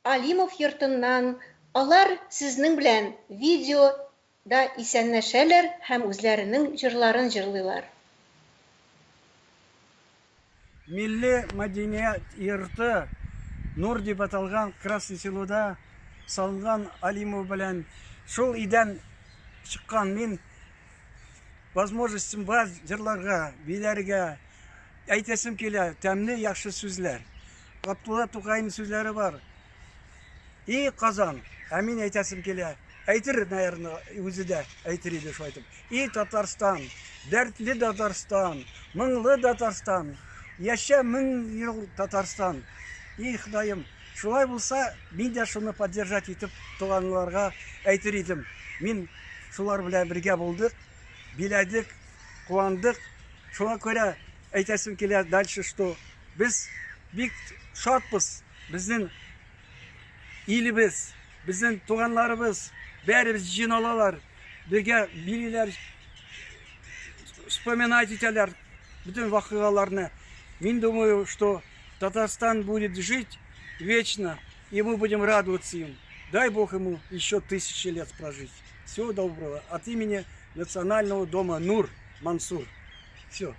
Алимов йортыннан. Алар сезнең белән видеода исәнләшәләр һәм үзләренең җырларын җырлыйлар. Милли мәдәният йорты Нур дип аталган Красный селода салынган Алимов белән шул идән чыккан мин возможностем бар җырларга, биләргә әйтәсем килә тәмле яхшы сүзләр. Габдулла Тукайның сүзләре бар. И Казан, мин әйтәсем килә. Әйтер, наверное, үзе дә әйтер иде шулай итеп. И Татарстан, дәртле Татарстан, моңлы Татарстан, яшә 1000 ел Татарстан. И Ходаем, шулай булса, мин дә шуны поддержать итеп туганларга әйтер идем. Мин шулар белән бергә булдык, биләдек, куандык. Шуңа күрә әйтәсем килә дальше, что без бик шатбыз. Безнең илебез, безнең туганларыбыз бәребез җыйналалар, бергә билиләр, вспоминать итәләр bütün вакыйгаларны. Мин думаю, что Татарстан будет жить вечно, и мы будем радоваться им. Дай Бог ему еще 1000 лет прожить. Всего доброго. От имени Национального дома Нур Мансур. Все.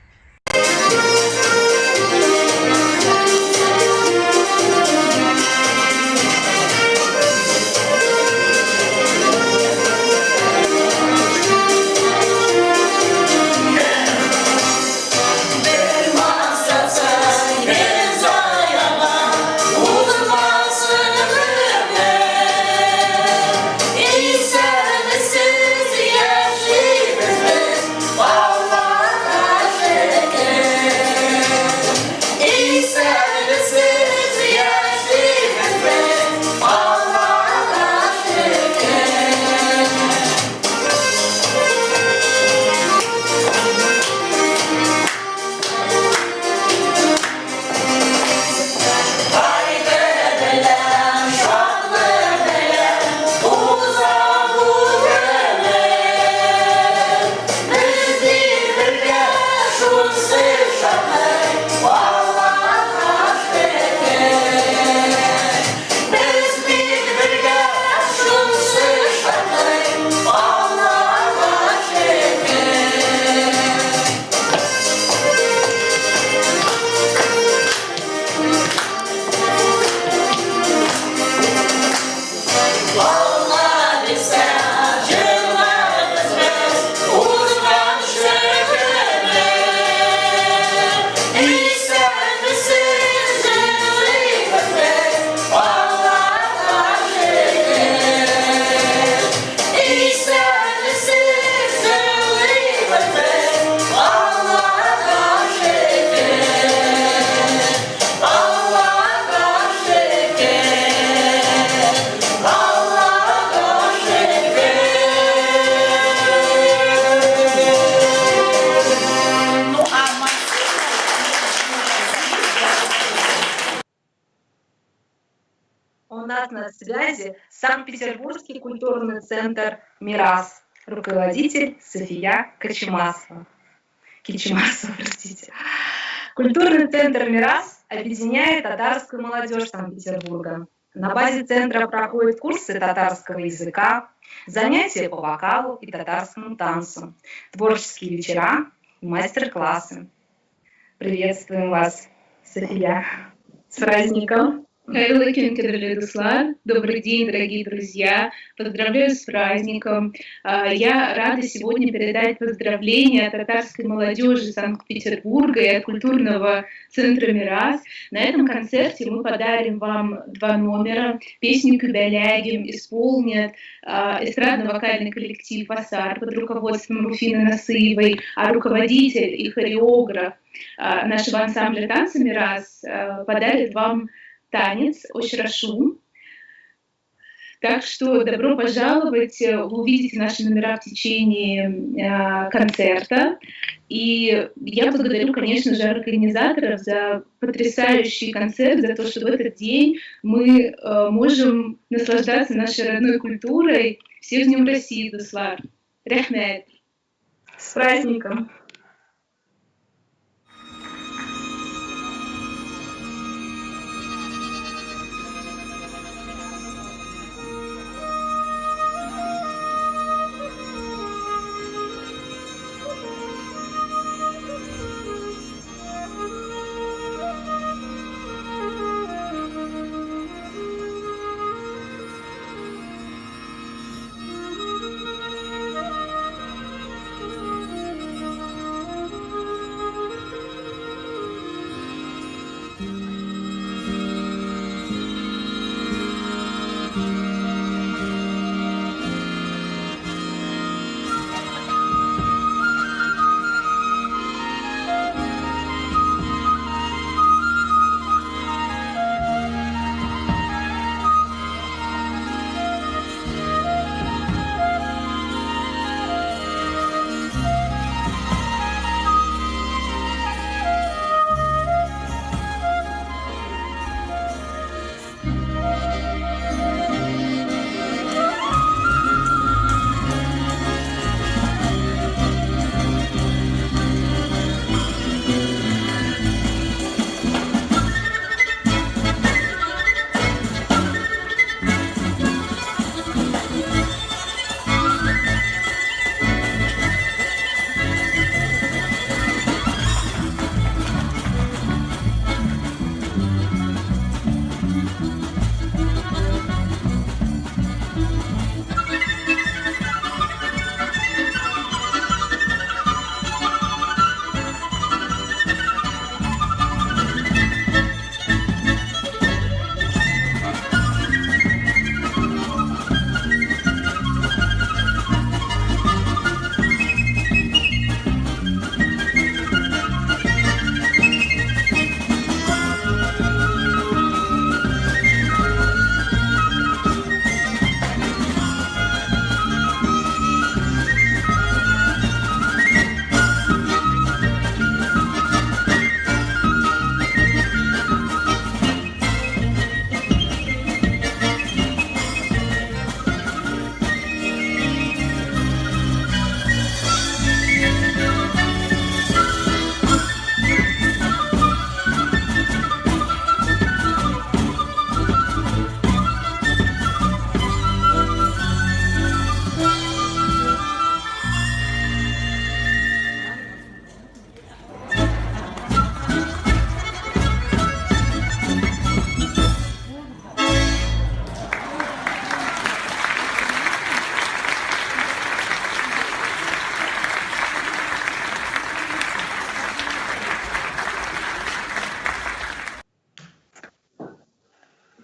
Sen связи Санкт-Петербургский культурный центр «Мирас», руководитель София Кичмасова. Культурный центр «Мирас» объединяет татарскую молодежь Санкт-Петербурга. На базе центра проходят курсы татарского языка, занятия по вокалу и татарскому танцу, творческие вечера и мастер-классы. Приветствуем вас, София. С праздником! Добрый день, дорогие друзья! Поздравляю с праздником! Я рада сегодня передать поздравления от татарской молодежи Санкт-Петербурга и от культурного центра «Мирас». На этом концерте мы подарим вам 2 номера. Песню «Кюбелягим» исполнят эстрадно-вокальный коллектив «Асар» под руководством Руфины Насыевой, а руководитель и хореограф нашего ансамбля танца «Мирас» подарит вам танец «Ошрашу». Так что добро пожаловать, вы увидите наши номера в течение концерта. И я благодарю, конечно же, организаторов за потрясающий концерт, за то, что в этот день мы можем наслаждаться нашей родной культурой. Всех с Днем России, Дуслар! Рахмет! С праздником!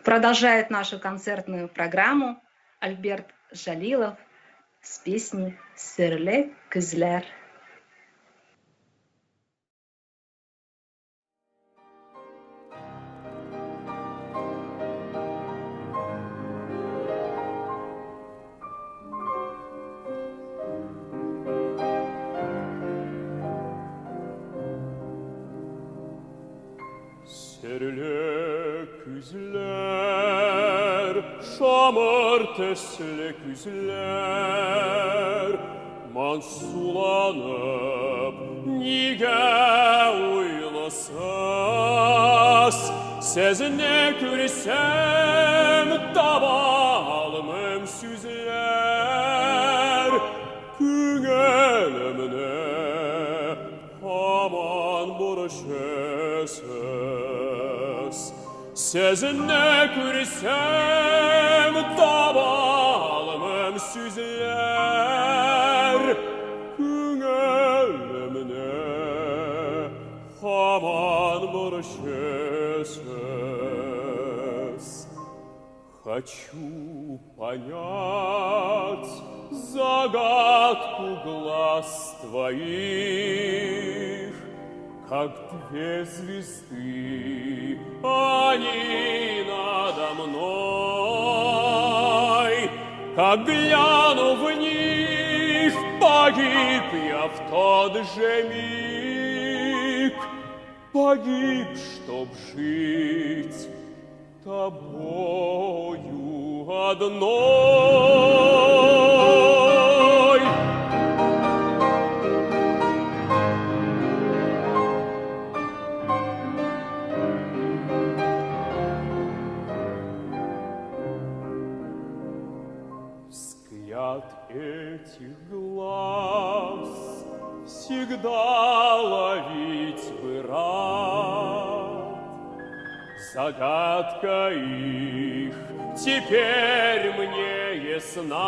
Продолжает нашу концертную программу Альберт Жалилов с песней «Серле Кызлер». Serle küzler шамыр төсле күзләр, мансуланып, нигә уйлысыз, сезне күрсәм, таба алмыйм сүзләр, күңелемне һаман бурышысыз. Сезне күрсәм, таба алмыйм сүзләр, күңелемне һаман бурышысыз. Хочу понять загадку глаз твоих, как две звезды, они надо мной. Как гляну в них, погиб я в тот же миг, погиб, чтоб жить тобою одной. Взгляд этих глаз всегда ловить бы рад. Загадка их теперь мне ясна.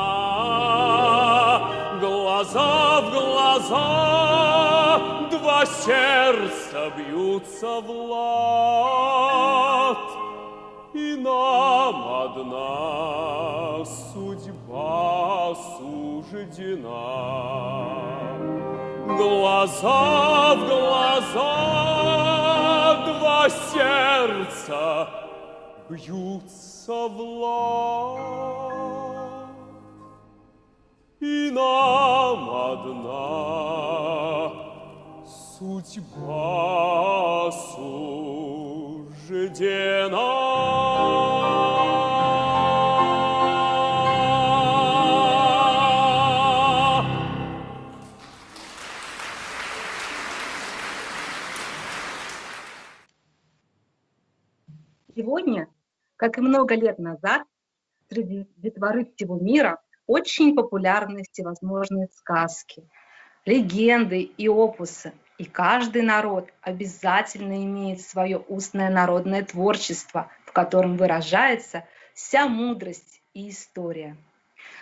Глаза в глаза, два сердца бьются в лад, и нам одна судьба суждена. Глаза в глаза, два сердца бьются в лад, и нам одна судьба суждена. Сегодня, как и много лет назад, среди детворы всего мира очень популярны всевозможные сказки, легенды и опусы. И каждый народ обязательно имеет свое устное народное творчество, в котором выражается вся мудрость и история.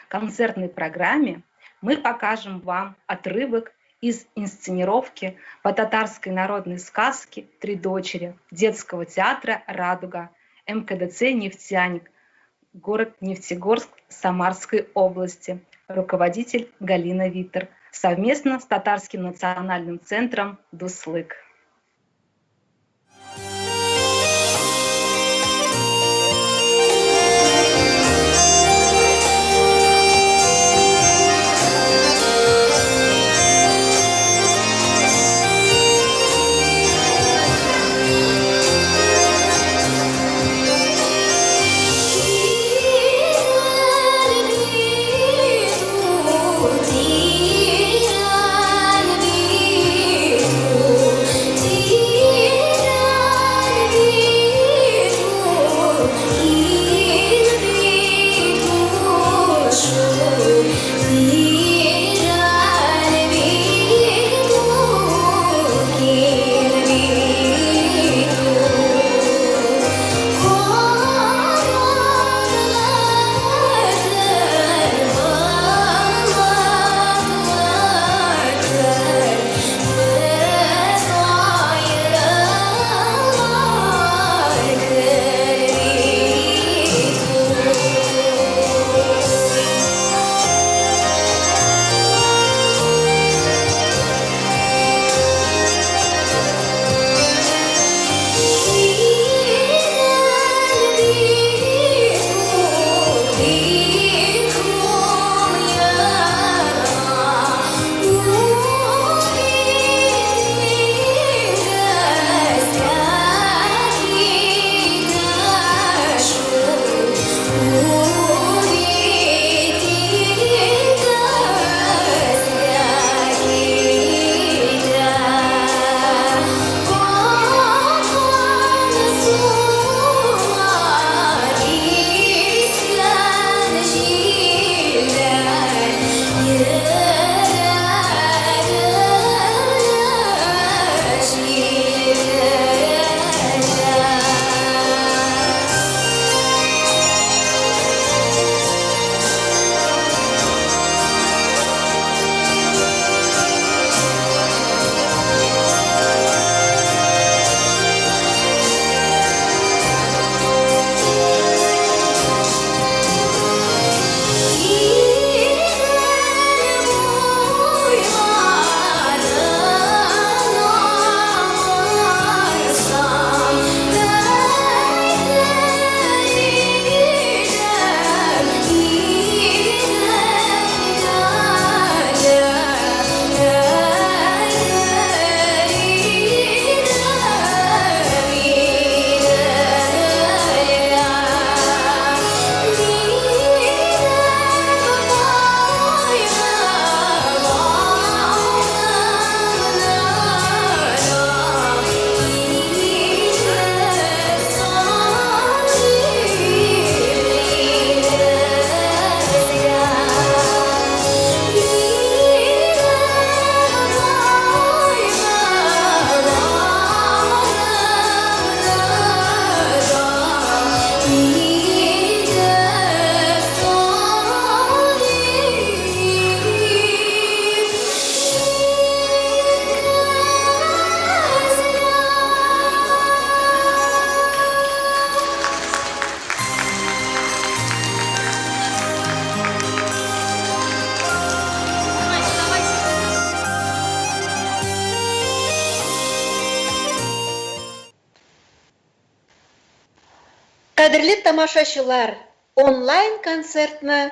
В концертной программе мы покажем вам отрывок из инсценировки по татарской народной сказке «Три дочери» детского театра «Радуга», МКДЦ «Нефтяник», город Нефтегорск Самарской области, руководитель Галина Виттер, совместно с Татарским национальным центром «Дуслык». Ди Кадерле тамашачылар, онлайн концертны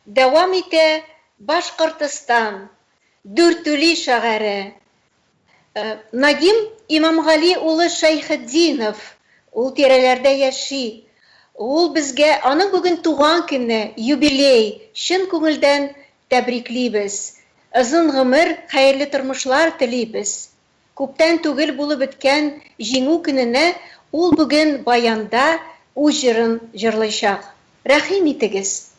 дәвам итә Башкортстан, Дүртүли шәһәре. Нагим Имамгали улы Шәйхетдинов, ул тирәләрдә яши. Ул безгә аның бүген туган көне, юбилей, чын күңелдән тәбриклибез. Озын гомер, хәерле тормышлар телибез. Күптән түгел булып беткән җиңү көненә ул бүген баянда үз җырын җырлыйчак. Рәхим итегез.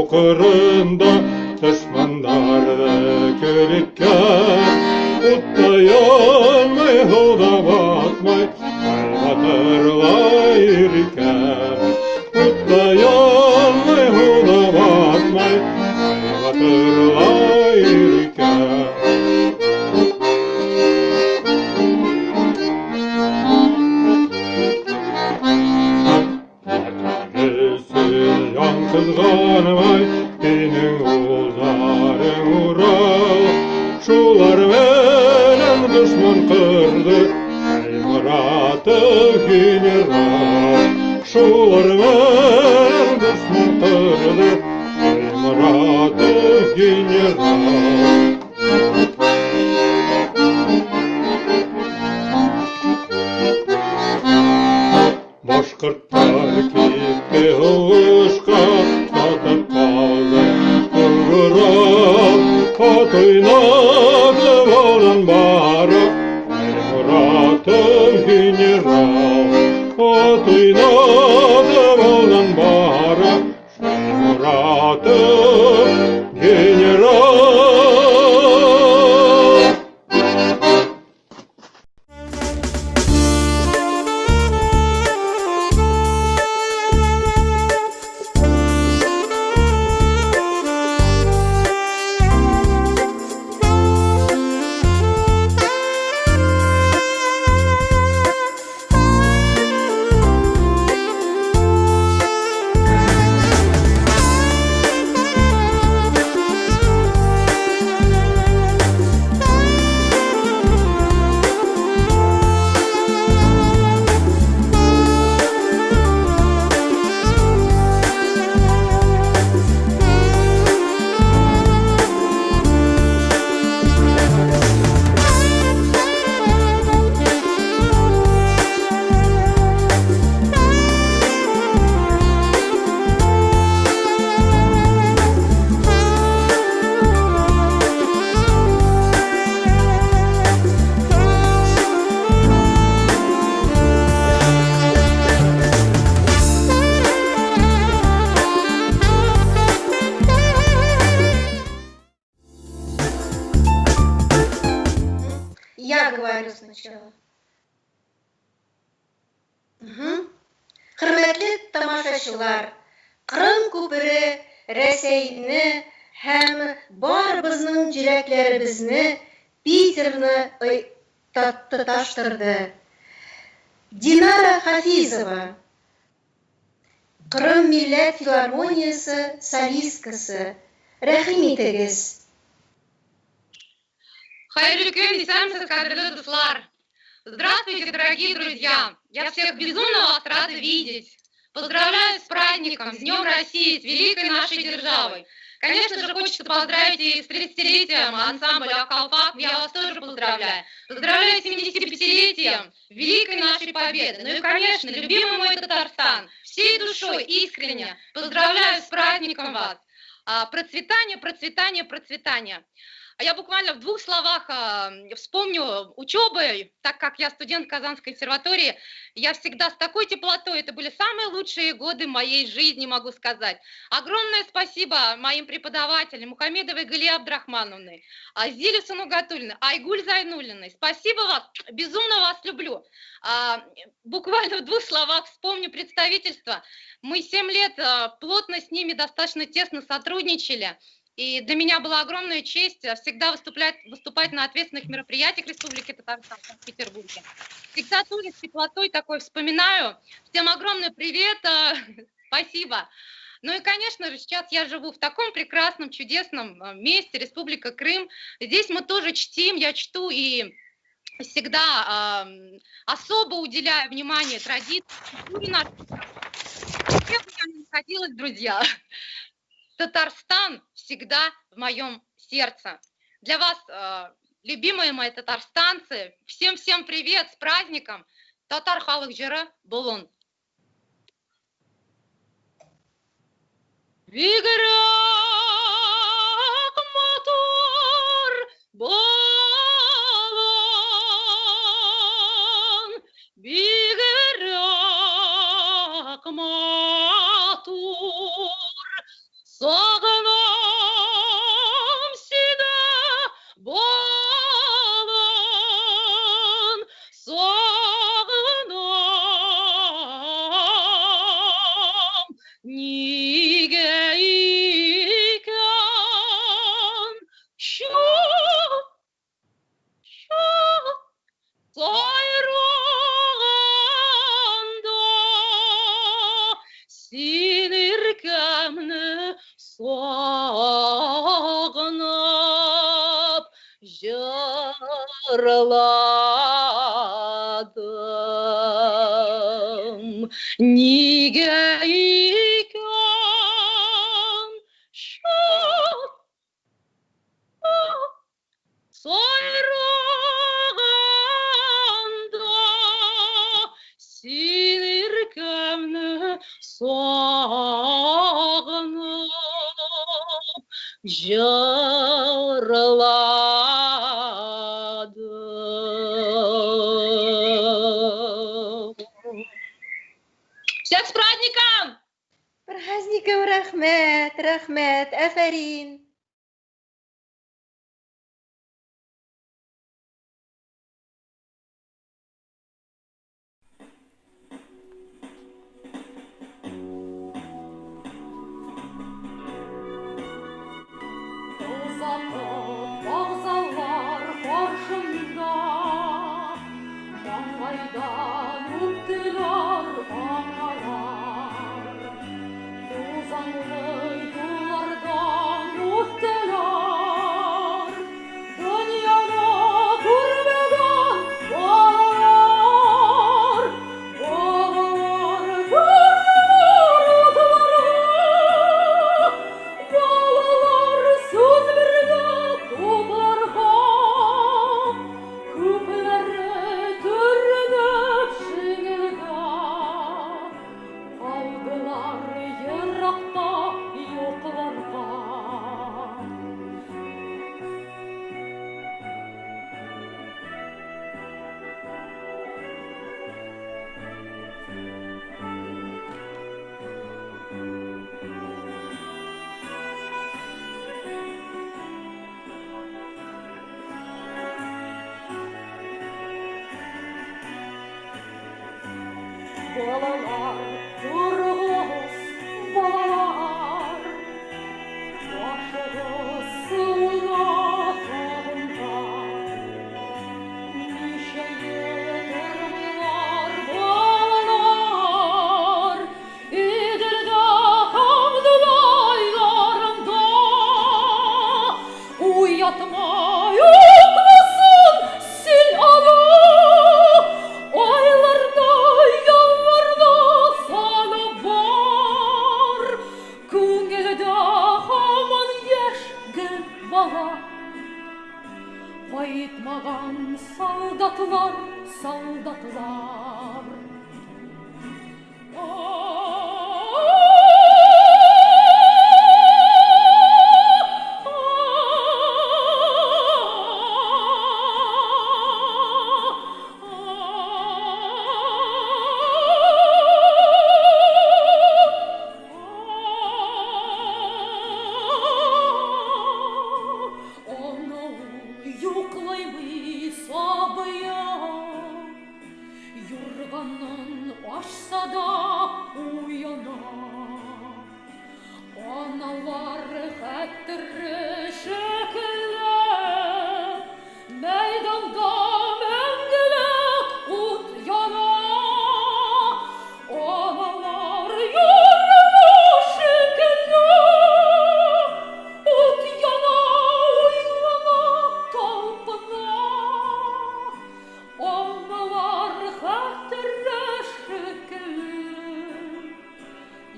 Кырында дошмандарды көріккен, ұттаянмай ғылда батмай, батырлай еркен. Ұттаянмай ғылда батмай, батырлай еркен. Kızganmay, benim uzarın ural. Şular veren düşman kırdı, ey Murat'ı general. Şular veren düşman kırdı, ey Murat'ı general. Башкорттар китте һушка, татып калды кыңгырап. Ат уйнады болан барып, ай Murat'ым генерал. Ат уйнады болан барып, ай Murat'ым генерал. Я говорю сначала. Хөрмәтле тамашачылар, Кырым күпере Рәсәйне һәм барыбызның җиләкләребезне, Питерны тоташтырды. Динара Хафизова, Кырым милләт филармониясы солисткасы. Рәхим итегез. Хайрлы көн, десемся, кадрлы дуслар. Здравствуйте, дорогие друзья. Я всех безумно вас рада видеть. Поздравляю с праздником, с Днем России, с великой нашей державой. Конечно же, хочется поздравить и с 30-летием ансамбля «Акалфак». Я вас тоже поздравляю. Поздравляю с 75-летием великой нашей победы. Ну и, конечно, любимый мой Татарстан. Всей душой, искренне поздравляю с праздником вас. Процветание, процветание, процветание. А я буквально в 2 словах вспомню учебы, так как я студент Казанской консерватории, я всегда с такой теплотой, это были самые лучшие годы моей жизни, могу сказать. Огромное спасибо моим преподавателям, Мухамедовой Галие Абдрахмановны, Зиле Санугатуллиной, Айгуль Зайнуллиной. Спасибо вас, безумно вас люблю. Буквально в 2 словах вспомню представительство. Мы 7 лет плотно с ними достаточно тесно сотрудничали. И для меня была огромная честь всегда выступать на ответственных мероприятиях Республики Татарстан в Санкт-Петербурге. Всегда тоже с теплотой такой вспоминаю. Всем огромный привет, спасибо. Ну и, конечно же, сейчас я живу в таком прекрасном, чудесном месте, Республика Крым. Здесь мы тоже чтим, я чту и всегда особо уделяю внимание традициям, культуре нашей. Где бы я ни находилась, друзья, Татарстан всегда в моем сердце. Для вас, любимые мои татарстанцы, всем привет, с праздником! Татар халық жыры болон. Биграк мотор болон, биграк мотор. Сағынам сені болын, сағынам неге екен сайрағанда сен еркемні сағынып жырладым. Неге екен сайрағанда сен еркемні сағынып жырладым. Всех с праздником! Праздником рахмет, афарин. Вокзалдар қаршымда, маңайдан өттілер аңарар. Тозаңлы юллардан өттілер, дүнияны көрмеген балалар. Балалар көрділер ұтларға, балалар сөз берді топларға. Көплері түрініп жеңілді, қалдылар ерақта yo'qlarga. Balalar, durğuz balalar, başınız sığına tağında. Nişe yedirmiler balalar, İdil'de hamdülaylarında. Uyatma yok musun sil alı, aylarda yalvarda sana var. Көңілді хаман ешкін бала, қайтмаған солдатлар.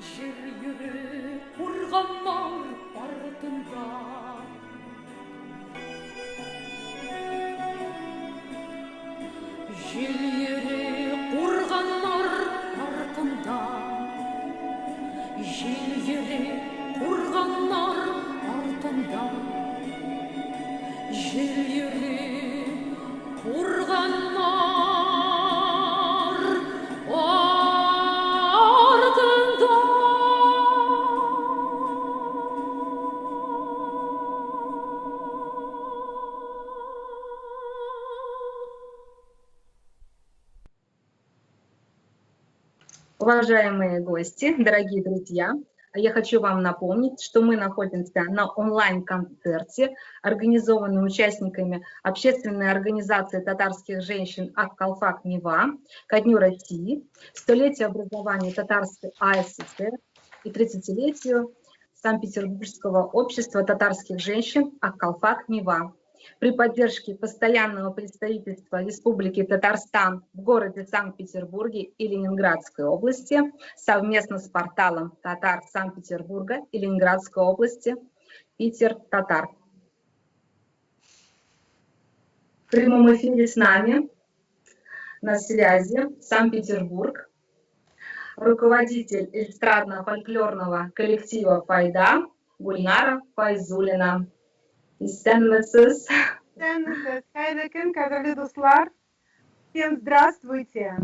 Жер йүре курганнар артында. Жер йүре курганнар артында. Жер йүре курганнар артында. Жер йүре курганнар артында. Уважаемые гости, дорогие друзья, я хочу вам напомнить, что мы находимся на онлайн-концерте, организованном участниками общественной организации татарских женщин «Ак-Калфак Нива» ко Дню России, столетию образования Татарской АССР и 30-летию Санкт-Петербургского общества татарских женщин «Ак-Калфак Нива». При поддержке постоянного представительства Республики Татарстан в городе Санкт-Петербурге и Ленинградской области совместно с порталом Татар Санкт-Петербурга и Ленинградской области Питер Татар. В прямом эфире с нами на связи Санкт-Петербург руководитель эстрадно-фольклорного коллектива «Файда» Гульнара Файзулина. Сәлеметсез, қайырлы күн, қадірлі достар. Всем здравствуйте.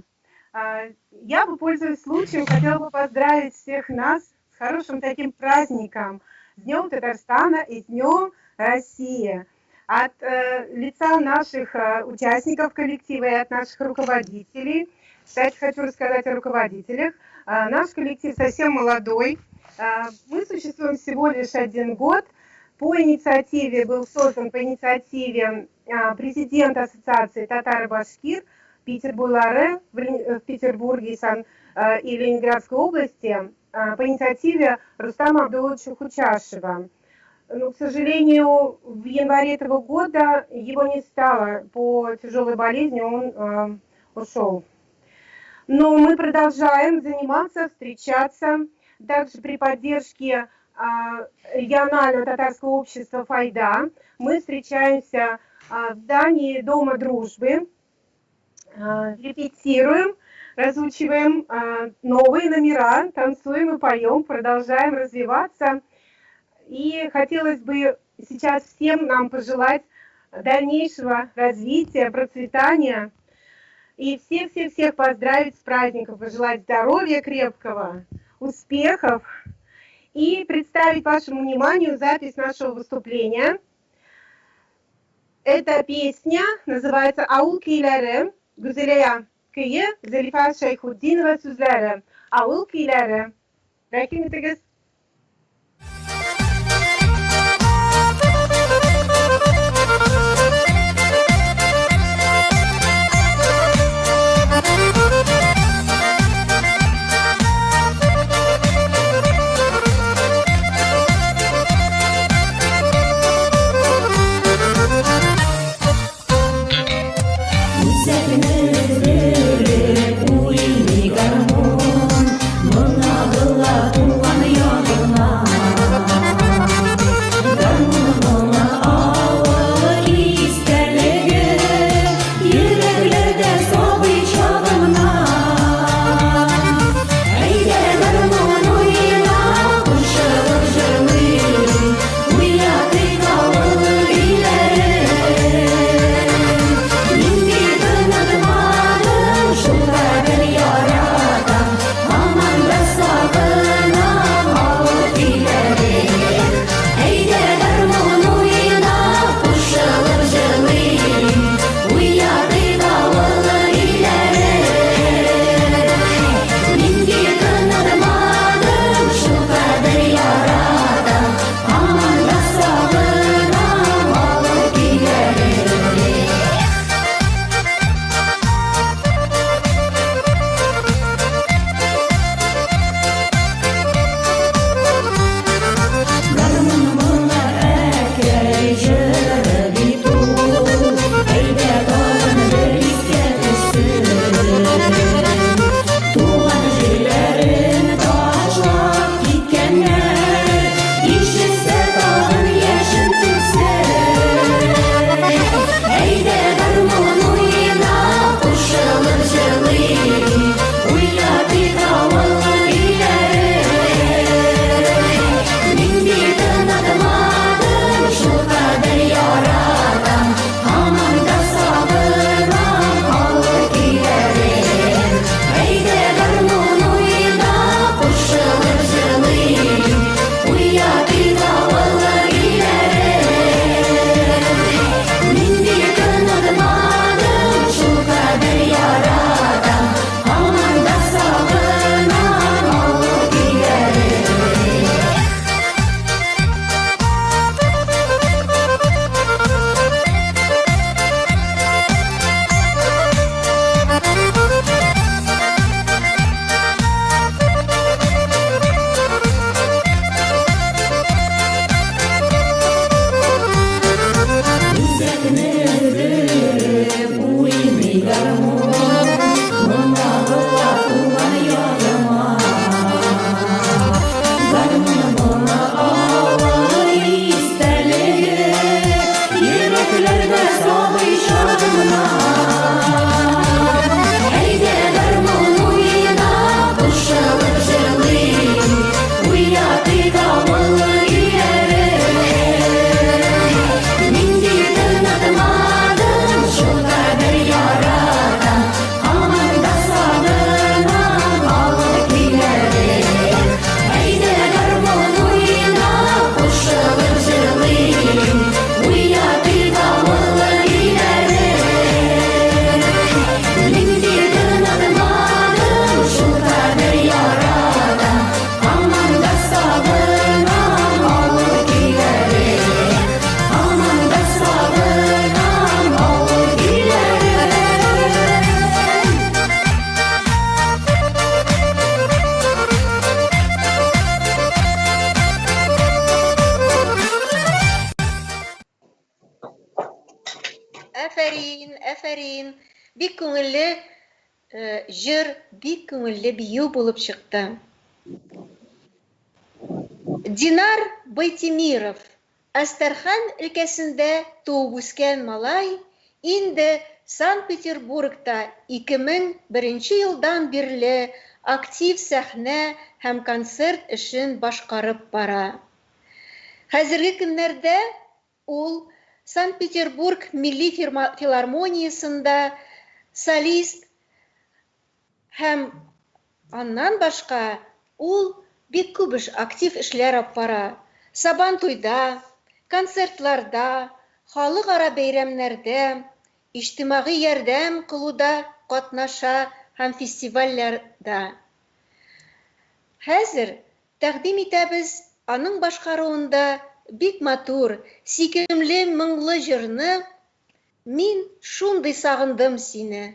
Я бы, пользуясь случаем, хотела бы поздравить всех нас с хорошим таким праздником, с Днем Татарстана и с Днем России. От лица наших участников коллектива и от наших руководителей. Кстати, хочу рассказать о руководителях. Наш коллектив совсем молодой. Мы существуем всего лишь 1 год. Был создан по инициативе президента Ассоциации татаро-башкир Питер Буйлары в Петербурге и Ленинградской области по инициативе Рустама Абдуловича Хучашева. Но, к сожалению, в январе этого года его не стало по тяжелой болезни, он ушел. Но мы продолжаем заниматься, встречаться, также при поддержке регионального татарского общества «Файда». Мы встречаемся в здании Дома дружбы, репетируем, разучиваем новые номера, танцуем и поем, продолжаем развиваться. И хотелось бы сейчас всем нам пожелать дальнейшего развития, процветания. И всех поздравить с праздником, пожелать здоровья крепкого, успехов. И представить вашему вниманию запись нашего выступления. Эта песня называется «Ауыл көйләре», Гүзелия көйі, Зелифа Шайхуддинова сүзләре. «Ауыл көйләре». Рәхим итегез. Aman da sabır Әфәрин. Бик күңелле җыр, бик күңелле бию булып чыкты. Динар Байтимиров, Астрхан өлкәсендә туып үскән малай, инде Санкт-Петербургта 2001 елдан бирле актив сәхнә һәм концерт эшен башкарып бара. Хәзерге көннәрдә ул Санкт-Петербург Милли филармониясында солист һәм аннан башка ул бик күп актив эшләр алып бара. Сабан туйда, концертларда, халыкара бәйрәмнәрдә, иҗтимагый ярдәм кылуда катнаша һәм фестивальләрдә. Хәзер тәкъдим итәбез аның башкаруында бик матур, сөйкемле моңлы җырны «Мин шундый сагындым сине».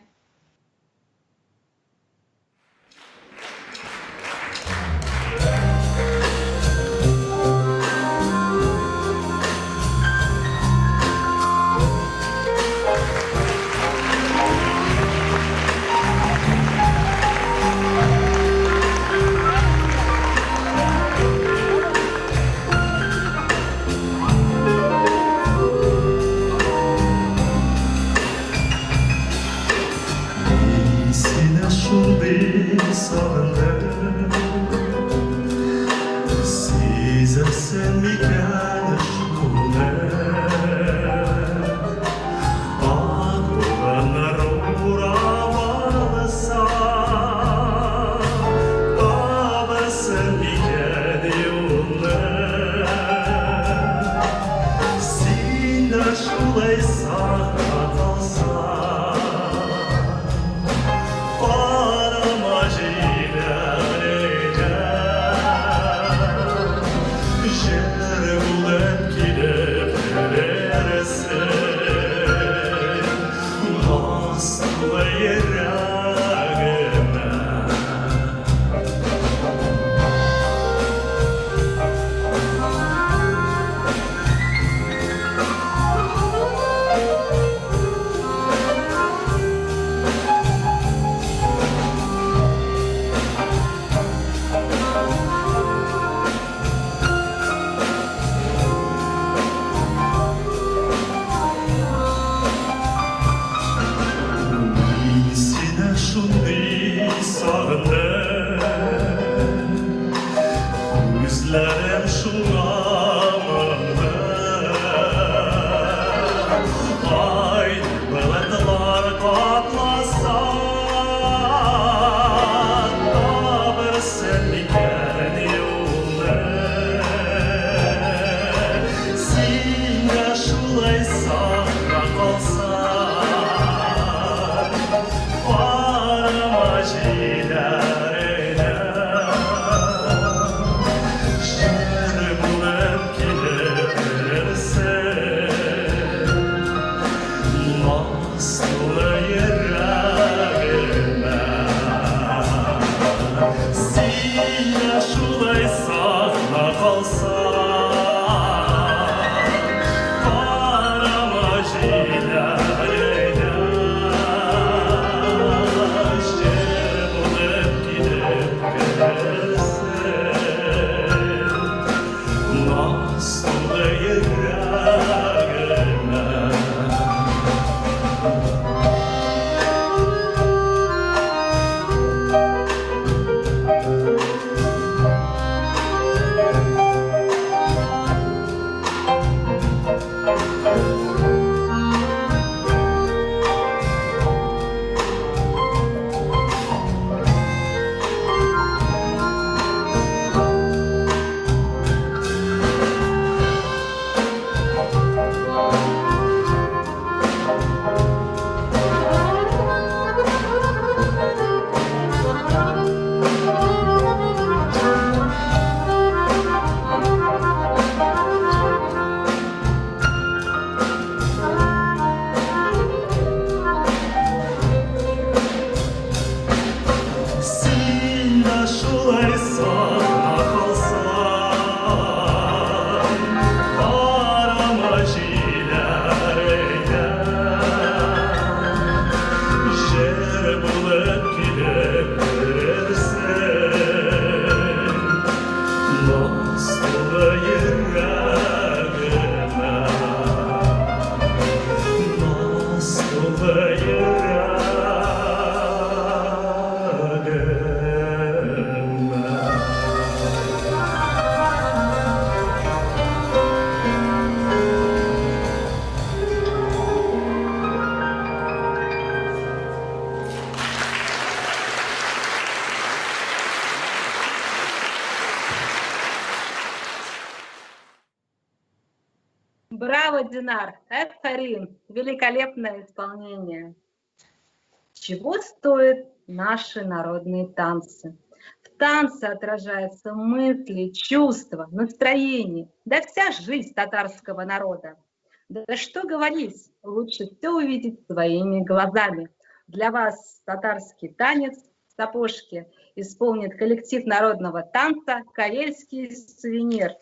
Браво, Динар! Эфарин! Великолепное исполнение! Чего стоят наши народные танцы? В танце отражаются мысли, чувства, настроение, да вся жизнь татарского народа. Да что говорить, лучше все увидеть своими глазами. Для вас татарский танец «Сапожки» исполнит коллектив народного танца «Карельский сувенир».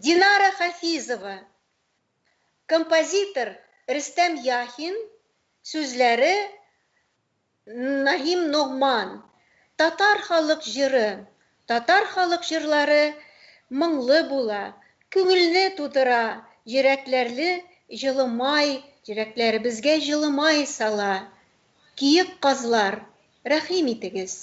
Динара Хафизова, композитор Рөстәм Яхин, сүзләре Нахим Ногман, татар халык җыры. Татар халык җырлары моңлы була, күңелне тудыра, йөрәкләребезгә җылымай сала. Киек казлар, рәхим итегез.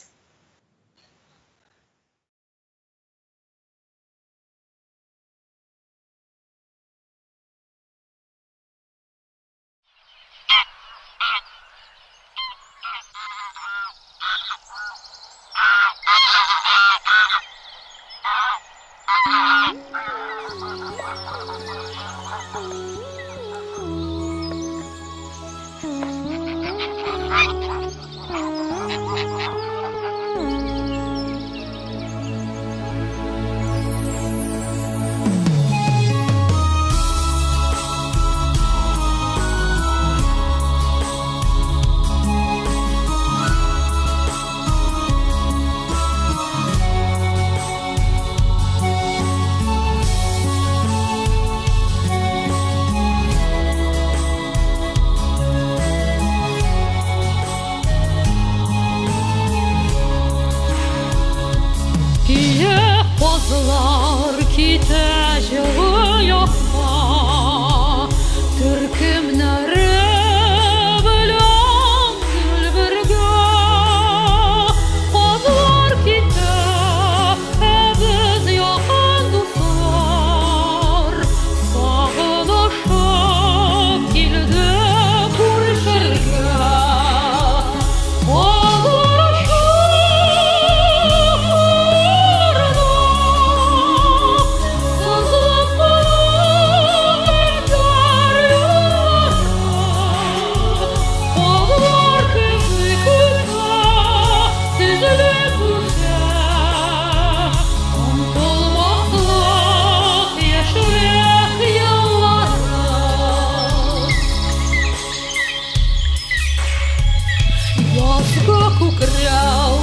күкрәү,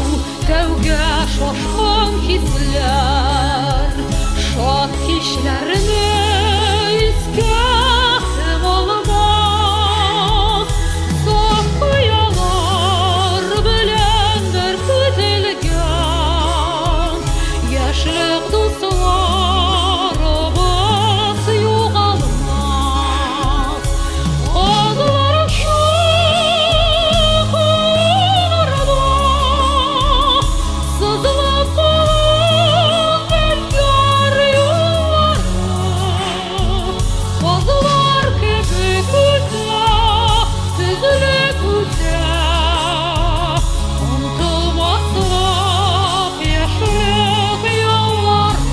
тәүгә шашкан хисләр, шат кичләрне искә алмас, саф кыялар белән беркетелгән, яшьлек дусларыбыз югалмас. Адлар шахларда сызылып калган яр юллары, казлар кебек үтә, тезелеп үтә, онтылмаслык яшьлек еллары.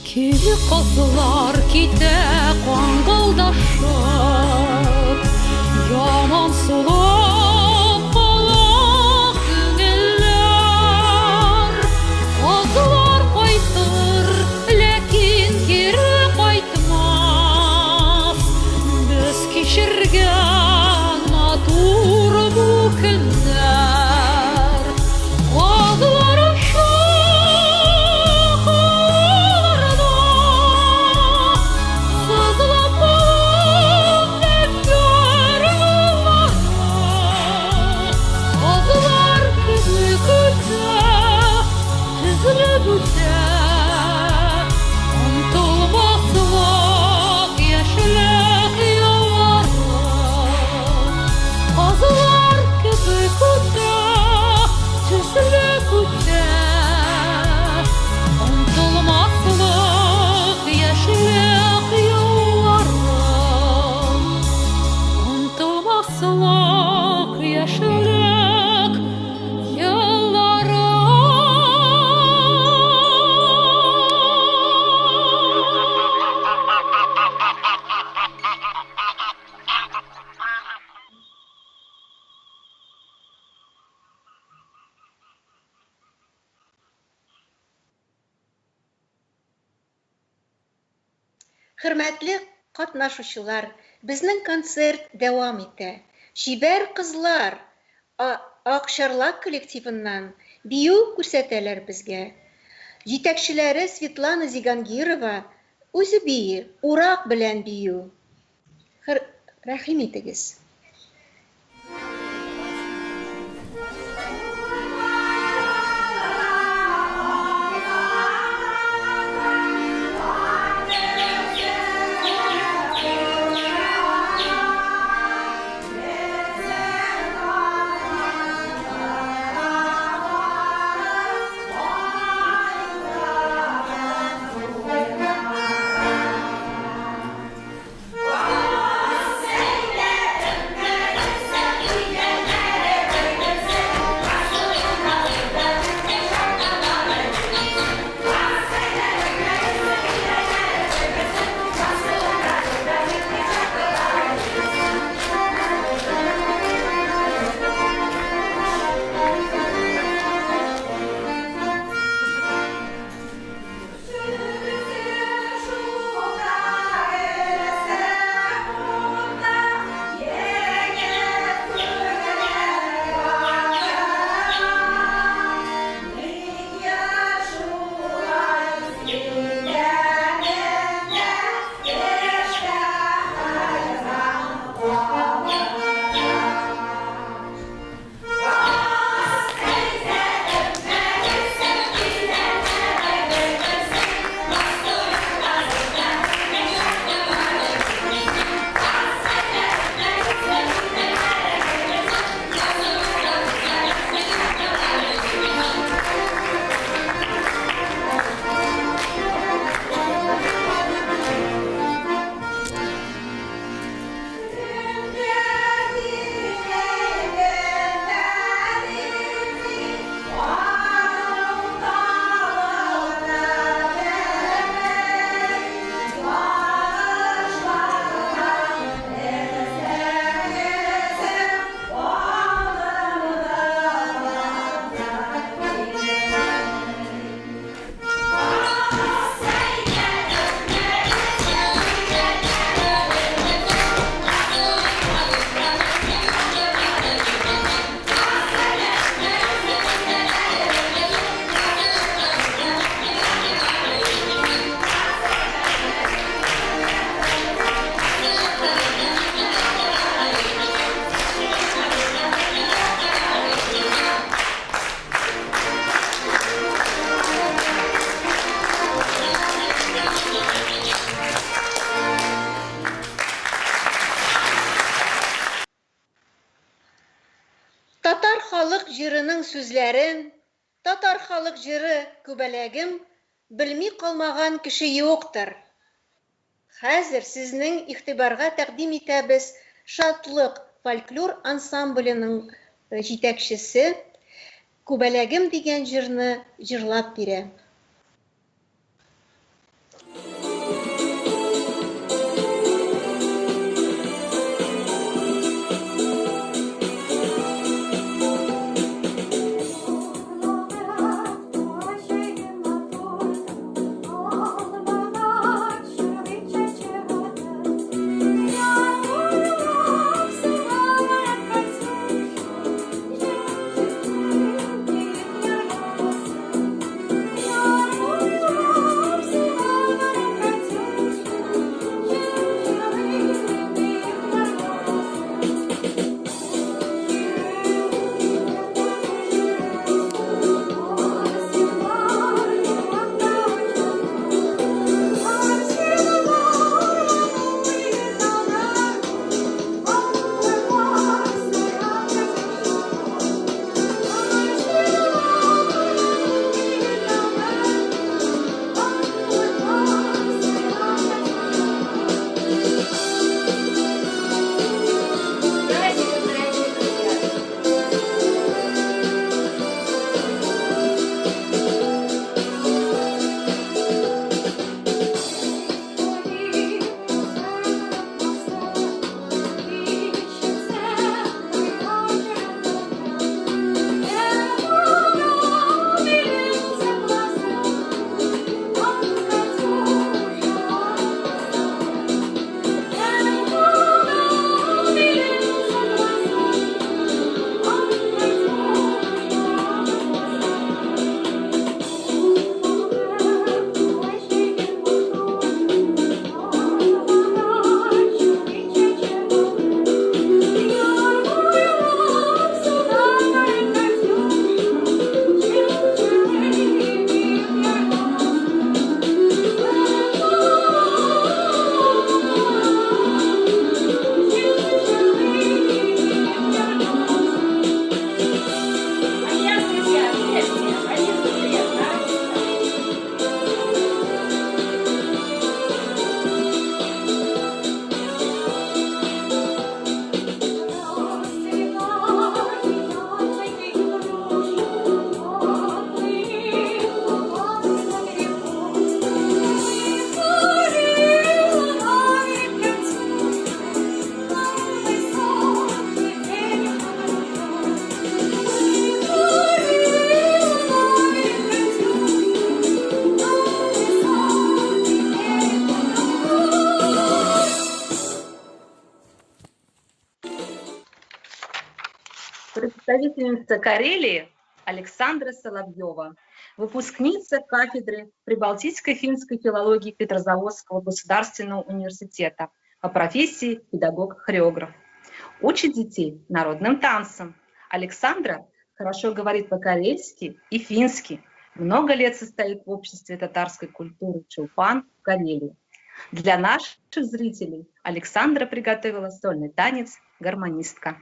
Кире кызлар китә каңгылдашып, яман сулап кала күңелләр. Кызлар кайтыр, ләкин кире кайтмас. Без кичергән матур бу көннәр. Кызлар шахларда сызылып калган яр юллары, казлар кебек үтә, тезелеп үтә, онтылмаслык яшьлек еллары. Казлар кебек үтә, тезелеп үтә, онтылмаслык яшьлек еллары. Онтылмаслык яшьлек еллары. Хөрмәтле катнашучылар, безнең концерт дәвам итә. Шибәр кызлар Акчарлак коллективыннан бию күрсәтәләр безгә. Җитәкчеләре Светлана Зигангирова үзе бии, урак белән бию. Рәхим итегез. Say that. халык җырының сүзләрен, татар халык җыры күбәләгем белми калмаган кеше юктыр. Хәзер сезнең игътибарга тәкъдим итәбез Шатлык фольклор ансамбленең җитәкчесе күбәләгем дигән җырны җырлап бирә. Представительница Карелии Александра Соловьева, выпускница кафедры Прибалтийской финской филологии Петрозаводского государственного университета по профессии педагог-хореограф. Учит детей народным танцам. Александра хорошо говорит по-карельски и фински. Много лет состоит в обществе татарской культуры Чулпан в Карелии. Для наших зрителей Александра приготовила сольный танец «Гармонистка».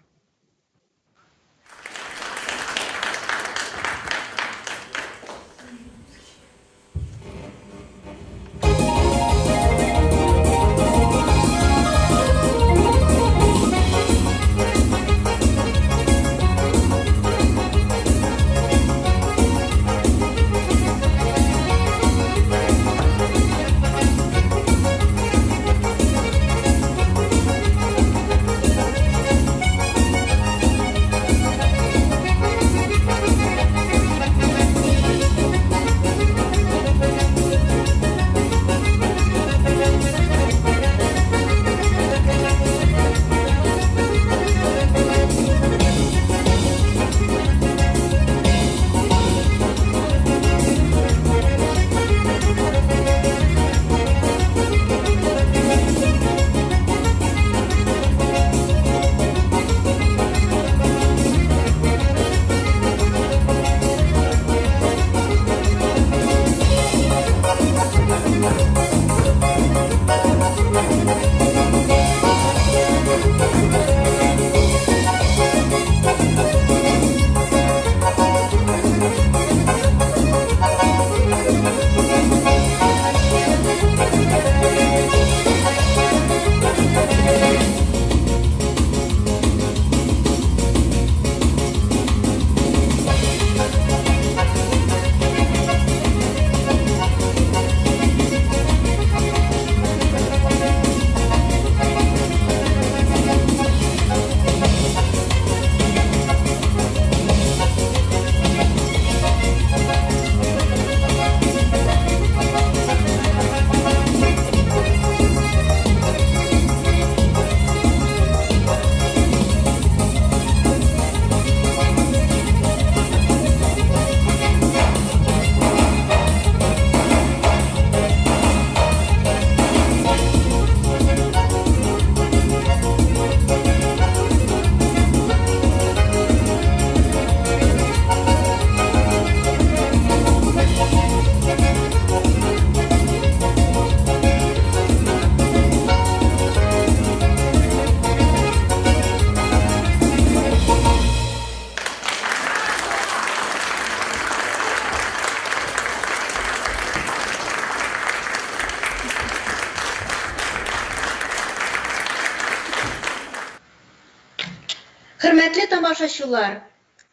Хөрмәтле тамашачылар,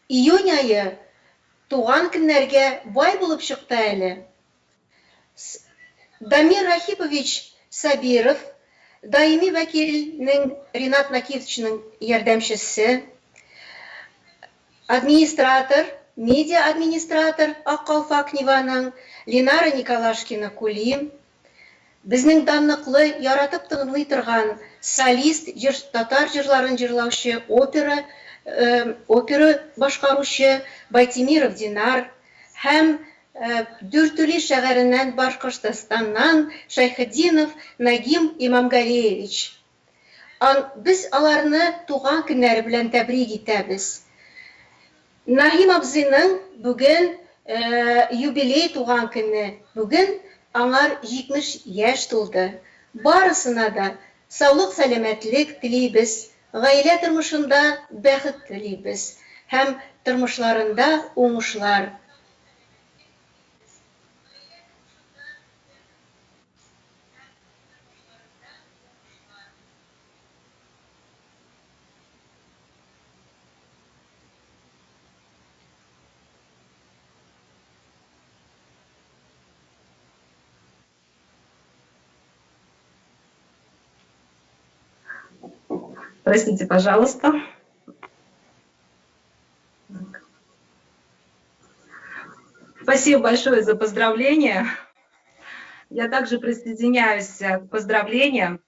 июнь айы туган көннәргә бай булып чыкты әле. Дамир Рахипович Сабиров, даими вәкилнең Ринат Накифовичның ярдәмчесе, администратор, медиа администратор Аккалфак Ниваның Линара Николашкина Кулим, безнең данлыклы яратып тыңлый торган солист, татар җырларын җырлаучы, опера башкаручы Байтимиров Динар һәм Дүртүли шәһәреннән Башкортстаннан Шайхетдинов Нагим Имамгалиевич. Без аларны туган көннәре белән тәбрик итәбез. Нагим абзыйның бүген юбилей туган көне. Бүген аңар 70 яшь тулды. Барысына да саулык, сәламәтлек телибез, гаилә тормышында бәхет телибез һәм тормышларында уңышлар. Простите, пожалуйста. Спасибо большое за поздравления. Я также присоединяюсь к поздравлениям.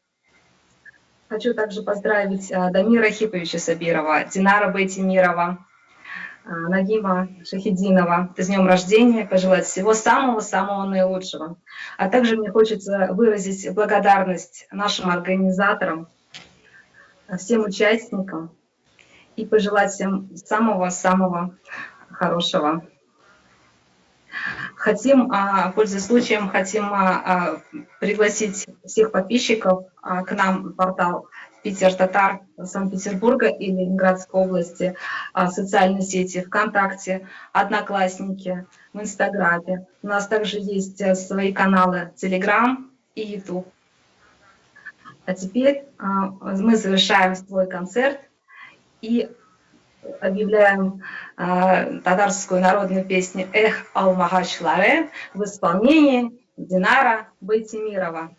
Хочу также поздравить Дамира Хиповича Сабирова, Динара Байтимирова, Нагима Шахидинова с днем рождения, пожелать всего самого-самого наилучшего. А также мне хочется выразить благодарность нашим организаторам, всем участникам и пожелать всем самого-самого хорошего. Хотим, пользуясь случаем, пригласить всех подписчиков к нам в портал Питер Татар Санкт-Петербурга и Ленинградской области, социальные сети ВКонтакте, Одноклассники, в Инстаграме. У нас также есть свои каналы Телеграм и Ютуб. А теперь мы завершаем свой концерт и объявляем татарскую народную песню «Эх, алмагачларе» в исполнении Динара Байтимирова.